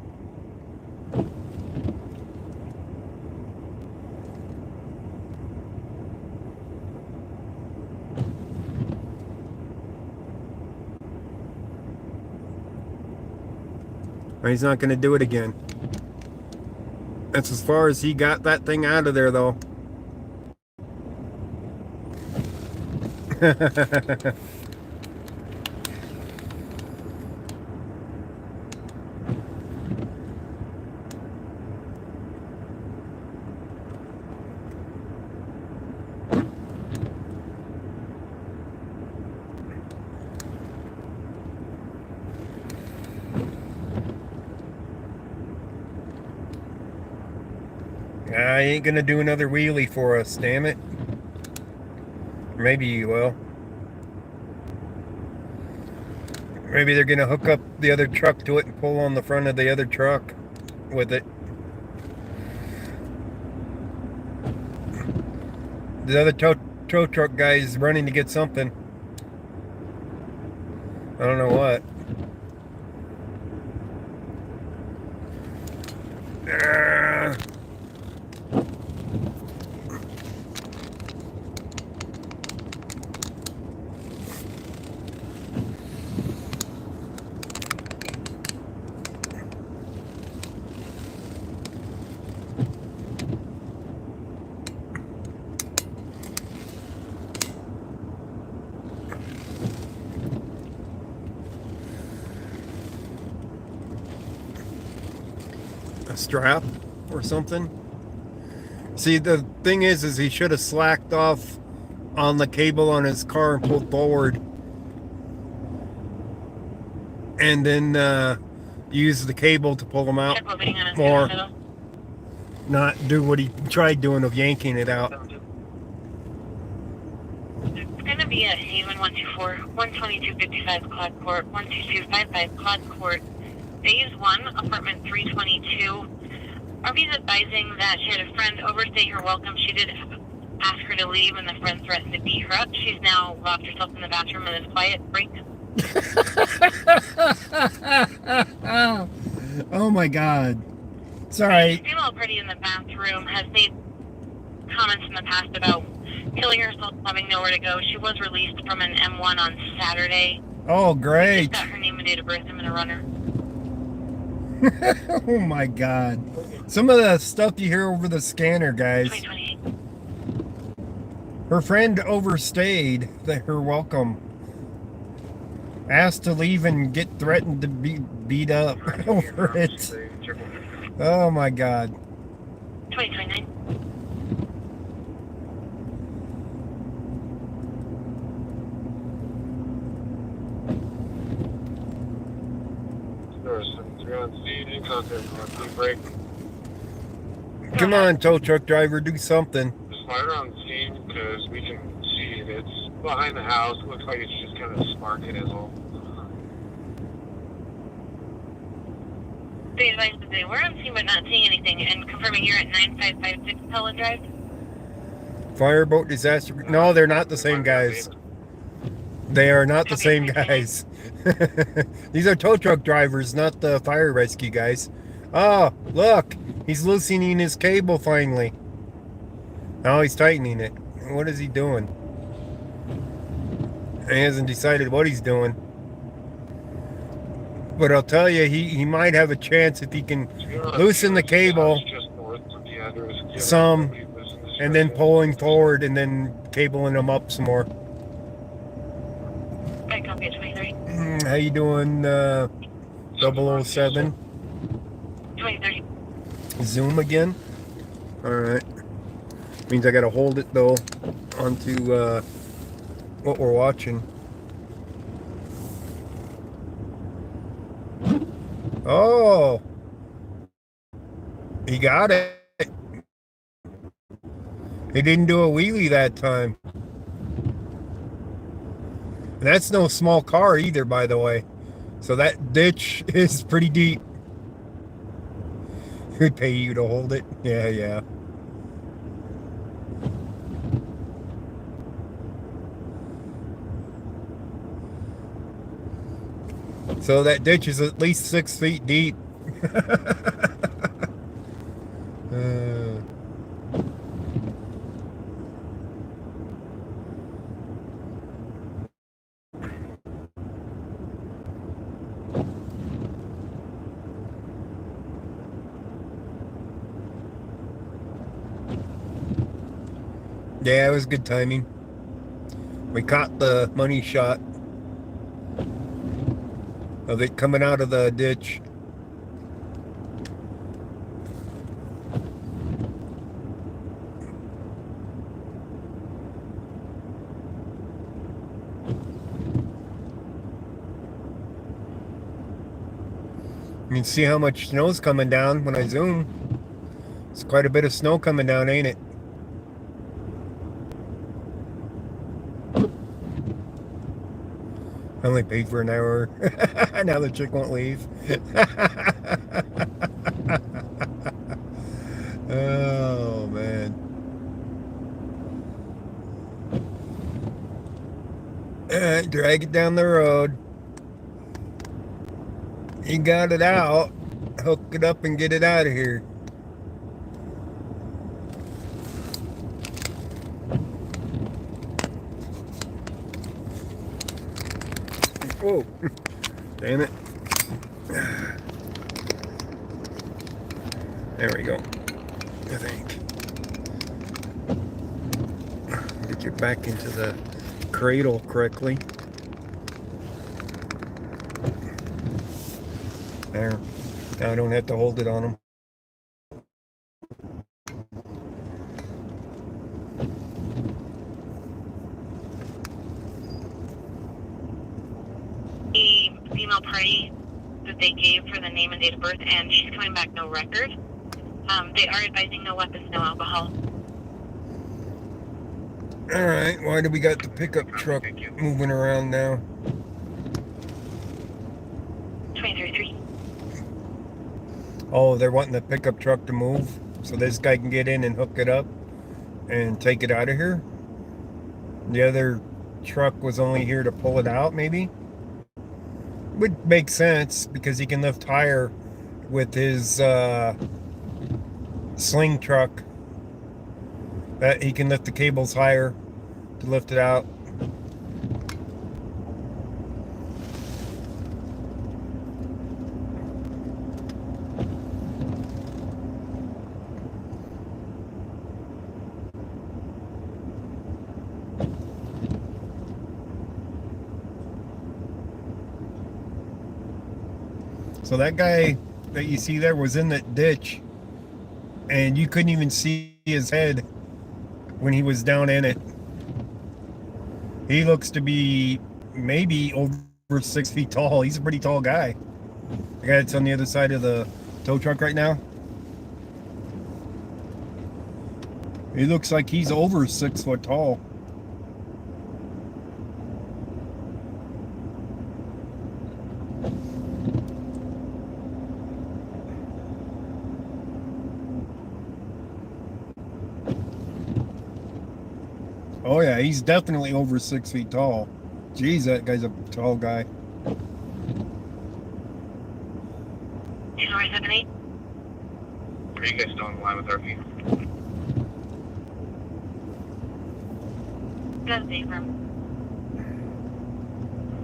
Speaker 1: He's not going to do it again. That's as far as he got that thing out of there, though. I ain't gonna do another wheelie for us, damn it. Maybe you will. Maybe they're gonna hook up the other truck to it and pull on the front of the other truck with it. The other tow truck guy is running to get something. I don't know what. A strap or something. See, the thing is he should have slacked off on the cable on his car and pulled forward, and then use the cable to pull him out more. Not do what he tried doing of yanking it out.
Speaker 2: It's going to be at Haven 124, 12255 Claude Court, 12255 Claude Court, Phase 1, apartment 322. RV's advising that she had a friend overstay her welcome. She did ask her to leave, and the friend threatened to beat her up. She's now locked herself in the bathroom in this quiet break.
Speaker 1: Oh my God. Sorry.
Speaker 2: The female party in the bathroom has made comments in the past about killing herself, having nowhere to go. She was released from an M1 on Saturday.
Speaker 1: Oh, great.
Speaker 2: She just got her name and date of birth. I'm gonna run her.
Speaker 1: Oh my God. Some of the stuff you hear over the scanner, guys.
Speaker 2: 2028.
Speaker 1: Her friend overstayed her welcome. Asked to leave and get threatened to be beat up over it. Oh my God.
Speaker 2: 2029.
Speaker 1: Come on, tow truck driver, do something.
Speaker 6: Just slide around the scene because we can see it's behind the house. It looks like it's just kind of sparking as well.
Speaker 2: Be advised today, we're on scene but not seeing anything, and confirming you're at 9556 Pella Drive.
Speaker 1: Fireboat disaster. No, they're not the same guys. They are not the same guys. These are tow truck drivers, not the fire rescue guys. Oh, look. He's loosening his cable finally. Now he's tightening it. What is he doing? He hasn't decided what he's doing. But I'll tell you, he might have a chance if he can loosen the cable some and then pulling forward and then cabling them up some more.
Speaker 2: Right, copy at 23.
Speaker 1: How you doing, 007?
Speaker 2: 2030.
Speaker 1: Zoom again? Alright. Means I gotta hold it though onto what we're watching. Oh! He got it. He didn't do a wheelie that time. And that's no small car either, by the way. So that ditch is pretty deep. Could pay you to hold it. Yeah, yeah. So that ditch is at least 6 feet deep. uh, yeah, it was good timing. We caught the money shot of it coming out of the ditch. You can see how much snow's coming down when I zoom. It's quite a bit of snow coming down, ain't it? I only paid for an hour. Now the chick won't leave. Oh, man. Drag it down the road. You got it out. Hook it up and get it out of here. Oh, damn it. There we go. I think. Get you back into the cradle correctly. There. Now I don't have to hold it on them.
Speaker 2: The female party that they gave for the name and date of birth, and she's coming back no record. They are advising no weapons, no alcohol.
Speaker 1: Alright, why do we got the pickup truck moving around now?
Speaker 2: 23-3.
Speaker 1: Oh, they're wanting the pickup truck to move so this guy can get in and hook it up and take it out of here. The other truck was only here to pull it out, maybe? Would make sense because he can lift higher with his sling truck. That he can lift the cables higher to lift it out. So that guy that you see there was in that ditch, and you couldn't even see his head when he was down in it. He looks to be maybe over 6 feet tall. He's a pretty tall guy. The guy that's on the other side of the tow truck right now. He looks like he's over 6 foot tall. Oh yeah, he's definitely over 6 feet tall. Jeez, that guy's a tall guy.
Speaker 2: 278.
Speaker 3: Are you guys still on the line with RP?
Speaker 2: Got a date room.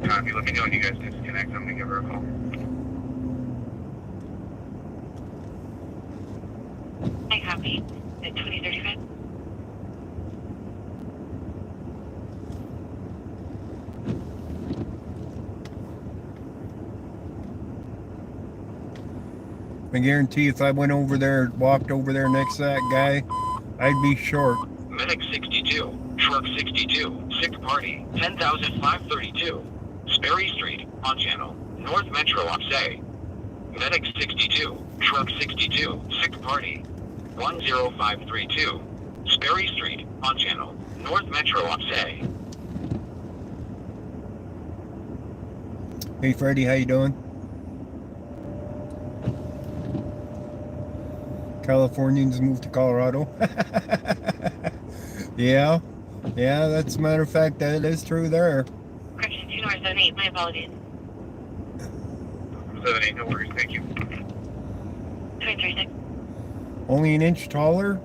Speaker 3: Copy. Let me know when you guys disconnect. I'm gonna give her a call.
Speaker 2: I copy. At 2035.
Speaker 1: I guarantee if I went over there, walked over there next to that guy, I'd be short.
Speaker 5: Medic 62, Truck 62, Sick Party, 10,532, Sperry Street, on channel, North Metro Oxay. Medic 62, Truck 62, Sick Party, 10532, Sperry Street, on channel, North Metro Oxay.
Speaker 1: Hey Freddie, how you doing? Californians move to Colorado. Yeah, yeah, that's a matter of fact, that is true there.
Speaker 2: Correction, 2 North 78, my apologies.
Speaker 3: 78, no worries, thank you.
Speaker 2: 236.
Speaker 1: Only an inch taller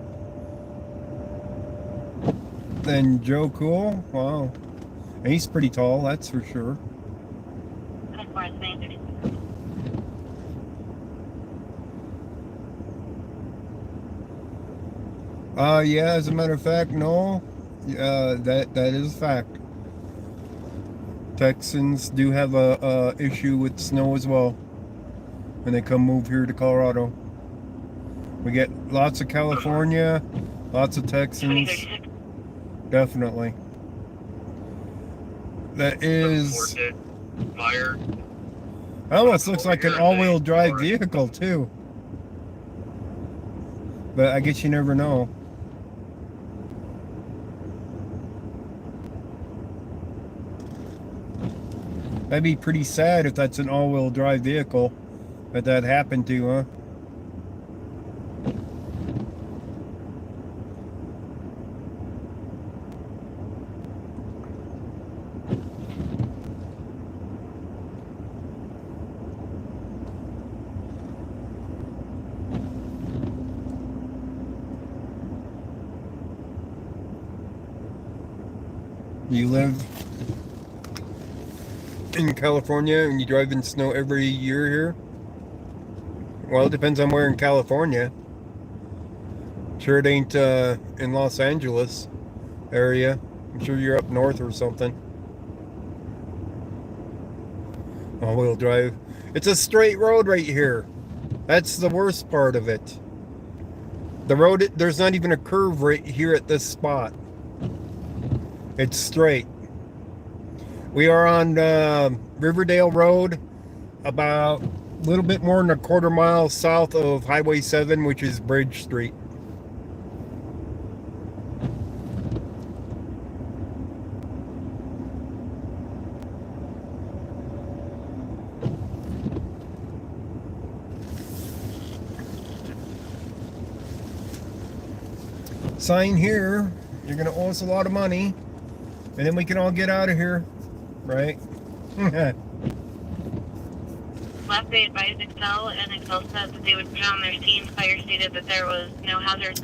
Speaker 1: than Joe Cool? Wow. And he's pretty tall, that's for sure.
Speaker 2: Code 4, 36.
Speaker 1: Yeah, as a matter of fact, no. That is a fact. Texans do have a issue with snow as well when they come move here to Colorado. We get lots of California, lots of Texans.
Speaker 2: 2036.
Speaker 1: Definitely. That is.
Speaker 3: Fire.
Speaker 1: That almost looks like an all-wheel drive vehicle too. But I guess you never know. That'd be pretty sad if that's an all-wheel drive vehicle that happened to, huh? You live in California and you drive in snow every year here? Well, it depends on where in California. Sure it ain't in Los Angeles area. I'm sure you're up north or something. All-wheel drive. It's a straight road right here. That's the worst part of it. The road, there's not even a curve right here at this spot. It's straight. We are on Riverdale Road, about a little bit more than a quarter mile south of Highway 7, which is Bridge Street. Sign here, you're going to owe us a lot of money, and then we can all get out of here, right?
Speaker 2: Last they advised Excel, and Excel said that they would put on their scene. Fire stated that there was no hazards.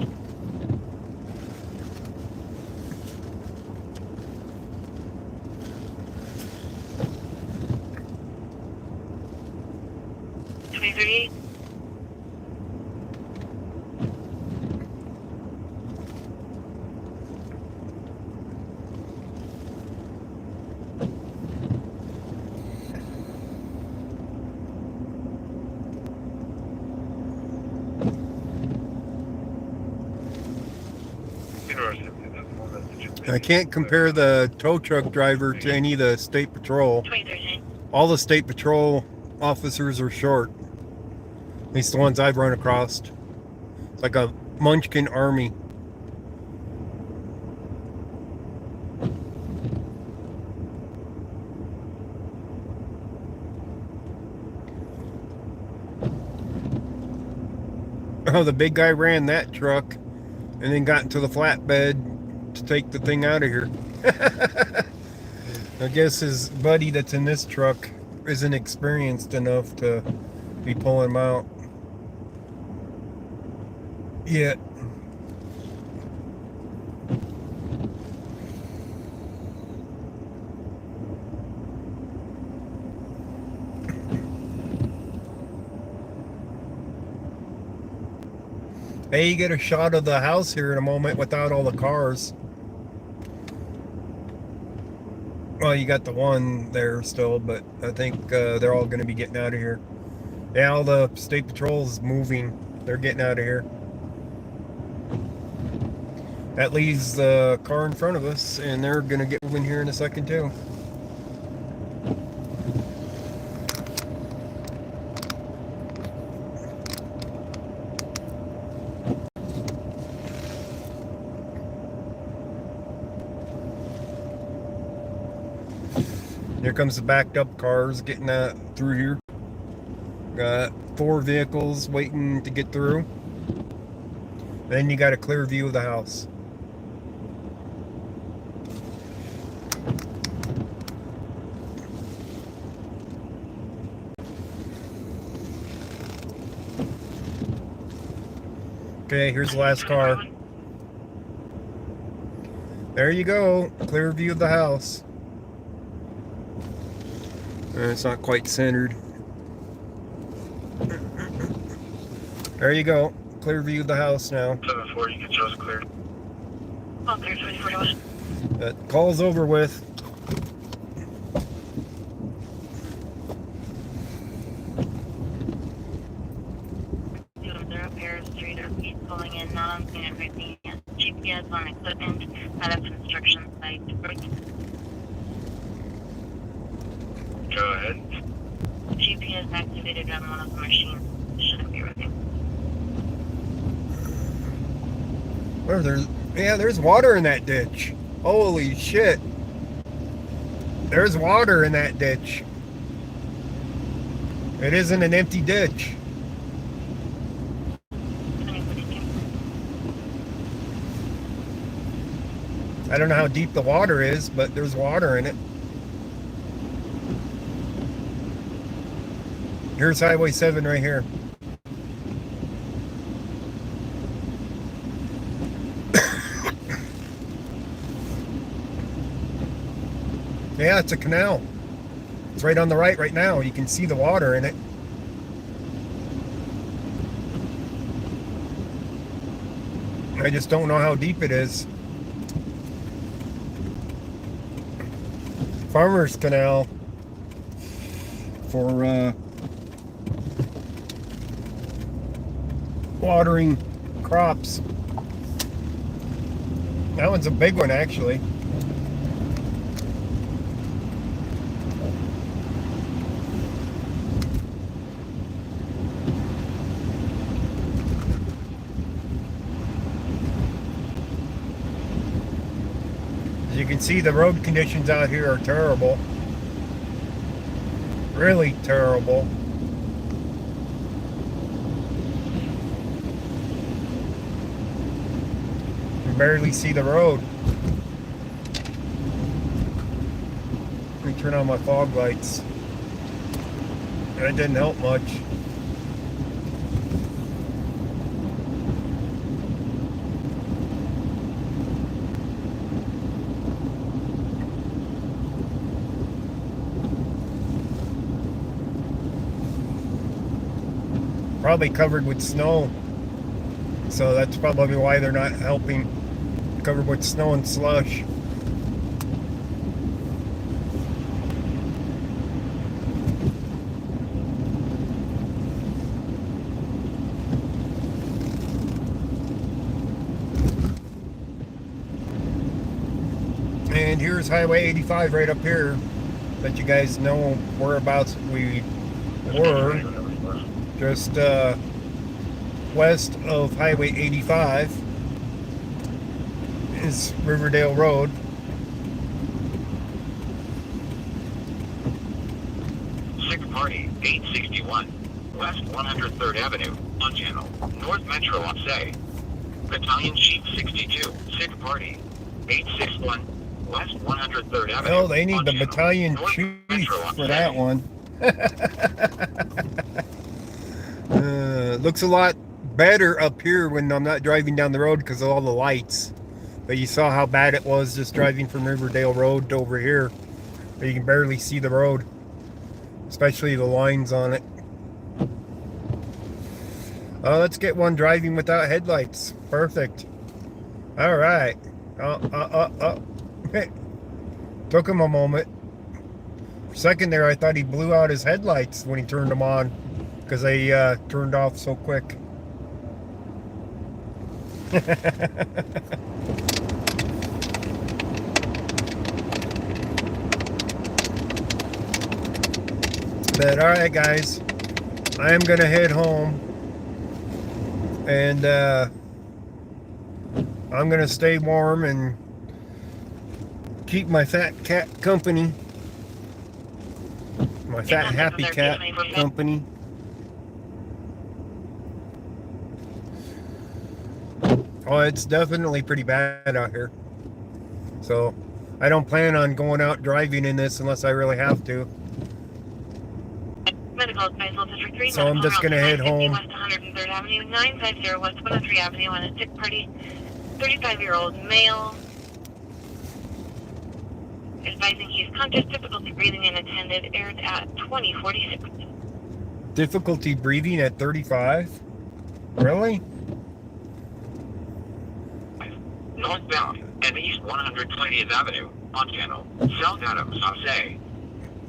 Speaker 2: $2038.
Speaker 1: I can't compare the tow truck driver to any of the state patrol.
Speaker 2: 2038.
Speaker 1: All the state patrol officers are short. At least the ones I've run across. It's like a munchkin army. Oh, the big guy ran that truck and then got into the flatbed to take the thing out of here. I guess his buddy that's in this truck isn't experienced enough to be pulling him out yet. Hey, you get a shot of the house here in a moment without all the cars. Well, you got the one there still, but I think they're all going to be getting out of here. Yeah, all the state patrol's moving. They're getting out of here. That leaves the car in front of us, and they're going to get moving here in a second too. Here comes the backed up cars getting through here. Got 4 vehicles waiting to get through. Then you got a clear view of the house. Okay, here's the last car. There you go. Clear view of the house. It's not quite centered. There you go. Clear view of the house now.
Speaker 3: 740, you can show us clear.
Speaker 2: Oh, there's 24.
Speaker 1: That call's over with.
Speaker 2: They're up here, street or keep pulling in, not on scene everything. GPS on equipment, out of construction site.
Speaker 3: Go ahead.
Speaker 2: GPS activated on one of the machines. Shouldn't be working.
Speaker 1: Where there's water in that ditch. Holy shit. There's water in that ditch. It isn't an empty ditch. I don't know how deep the water is, but there's water in it. Here's Highway 7 right here. Yeah, it's a canal. It's right on the right now. You can see the water in it. I just don't know how deep it is. Farmer's Canal for watering crops. That one's a big one, actually. As you can see, the road conditions out here are terrible. Really terrible. You can barely see the road. Let me turn on my fog lights. That didn't help much. Probably covered with snow, so that's probably why they're not helping. Covered with snow and slush. And here's Highway 85 right up here. Let you guys know whereabouts we were. Just west of Highway 85 is Riverdale Road.
Speaker 5: Sixth Party, 861, West 103rd Avenue, on channel, North Metro Say. Battalion Chief 62, Sixth Party, 861, West 103rd Avenue.
Speaker 1: Well, they need the
Speaker 5: channel,
Speaker 1: battalion
Speaker 5: North
Speaker 1: chief
Speaker 5: Metro
Speaker 1: for
Speaker 5: Say.
Speaker 1: that one. Looks a lot better up here when I'm not driving down the road because of all the lights. But you saw how bad it was just driving from Riverdale Road to over here. You can barely see the road, especially the lines on it. Let's get one driving without headlights. Perfect. All right. Took him a moment. For a second there, I thought he blew out his headlights when he turned them on, because they turned off so quick. But alright guys, I am gonna head home, and I'm gonna stay warm and keep my fat cat company, my fat happy cat company. Oh, it's definitely pretty bad out here. So I don't plan on going out driving in this unless I really have to.
Speaker 2: Medical advice, District 3.
Speaker 1: So I'm just going to head home.
Speaker 2: West 103rd Avenue, 950 West 103 Avenue on a sick party. 35-year-old male. Advising he's conscious, difficulty breathing and attended, aired at 2046.
Speaker 1: Difficulty breathing at 35? Really?
Speaker 5: Northbound and East 120th Avenue on channel South Adams, Sauce.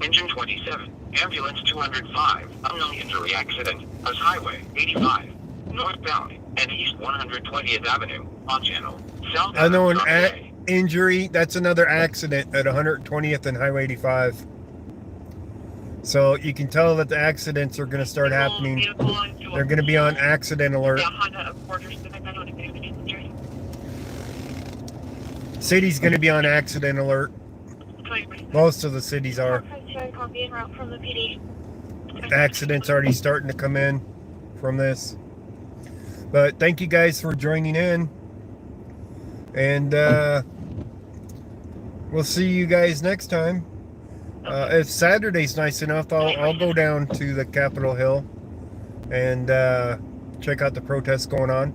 Speaker 5: Engine 27, ambulance 205, unknown injury accident, as Highway 85, northbound and East 120th Avenue on channel South Adams,
Speaker 1: Unknown
Speaker 5: Sauce.
Speaker 1: Injury, that's another accident at 120th and Highway 85. So you can tell that the accidents are going to start happening. They're going to be on accident alert. City's going to be on accident alert. Most of the cities are. Accidents already starting to come in from this. But thank you guys for joining in. And we'll see you guys next time. If Saturday's nice enough, I'll go down to the Capitol Hill and check out the protests going on.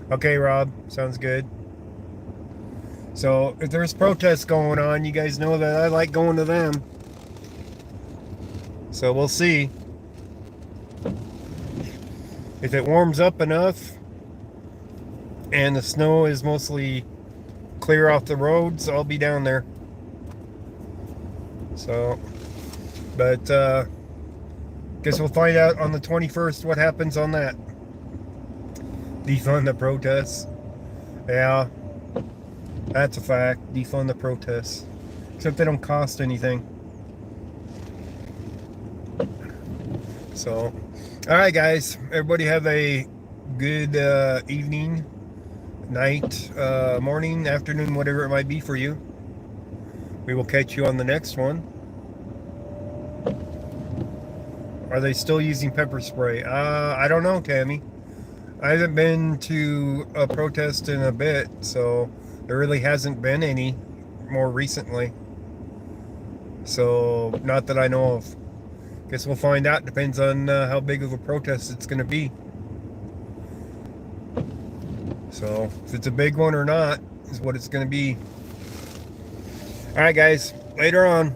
Speaker 1: Okay, Rob, sounds good. So if there's protests going on, you guys know that I like going to them. So we'll see. If it warms up enough and the snow is mostly clear off the roads, I'll be down there. So, but guess we'll find out on the 21st what happens on that. Defund the protests. Yeah, that's a fact. Defund the protests. Except they don't cost anything. So, alright guys, everybody have a good evening, night, morning, afternoon, whatever it might be for you. We will catch you on the next one. Are they still using pepper spray? I don't know, Tammy. I haven't been to a protest in a bit, so there really hasn't been any more recently. So, not that I know of. Guess we'll find out. Depends on how big of a protest it's going to be. So, if it's a big one or not is what it's going to be. Alright guys, later on.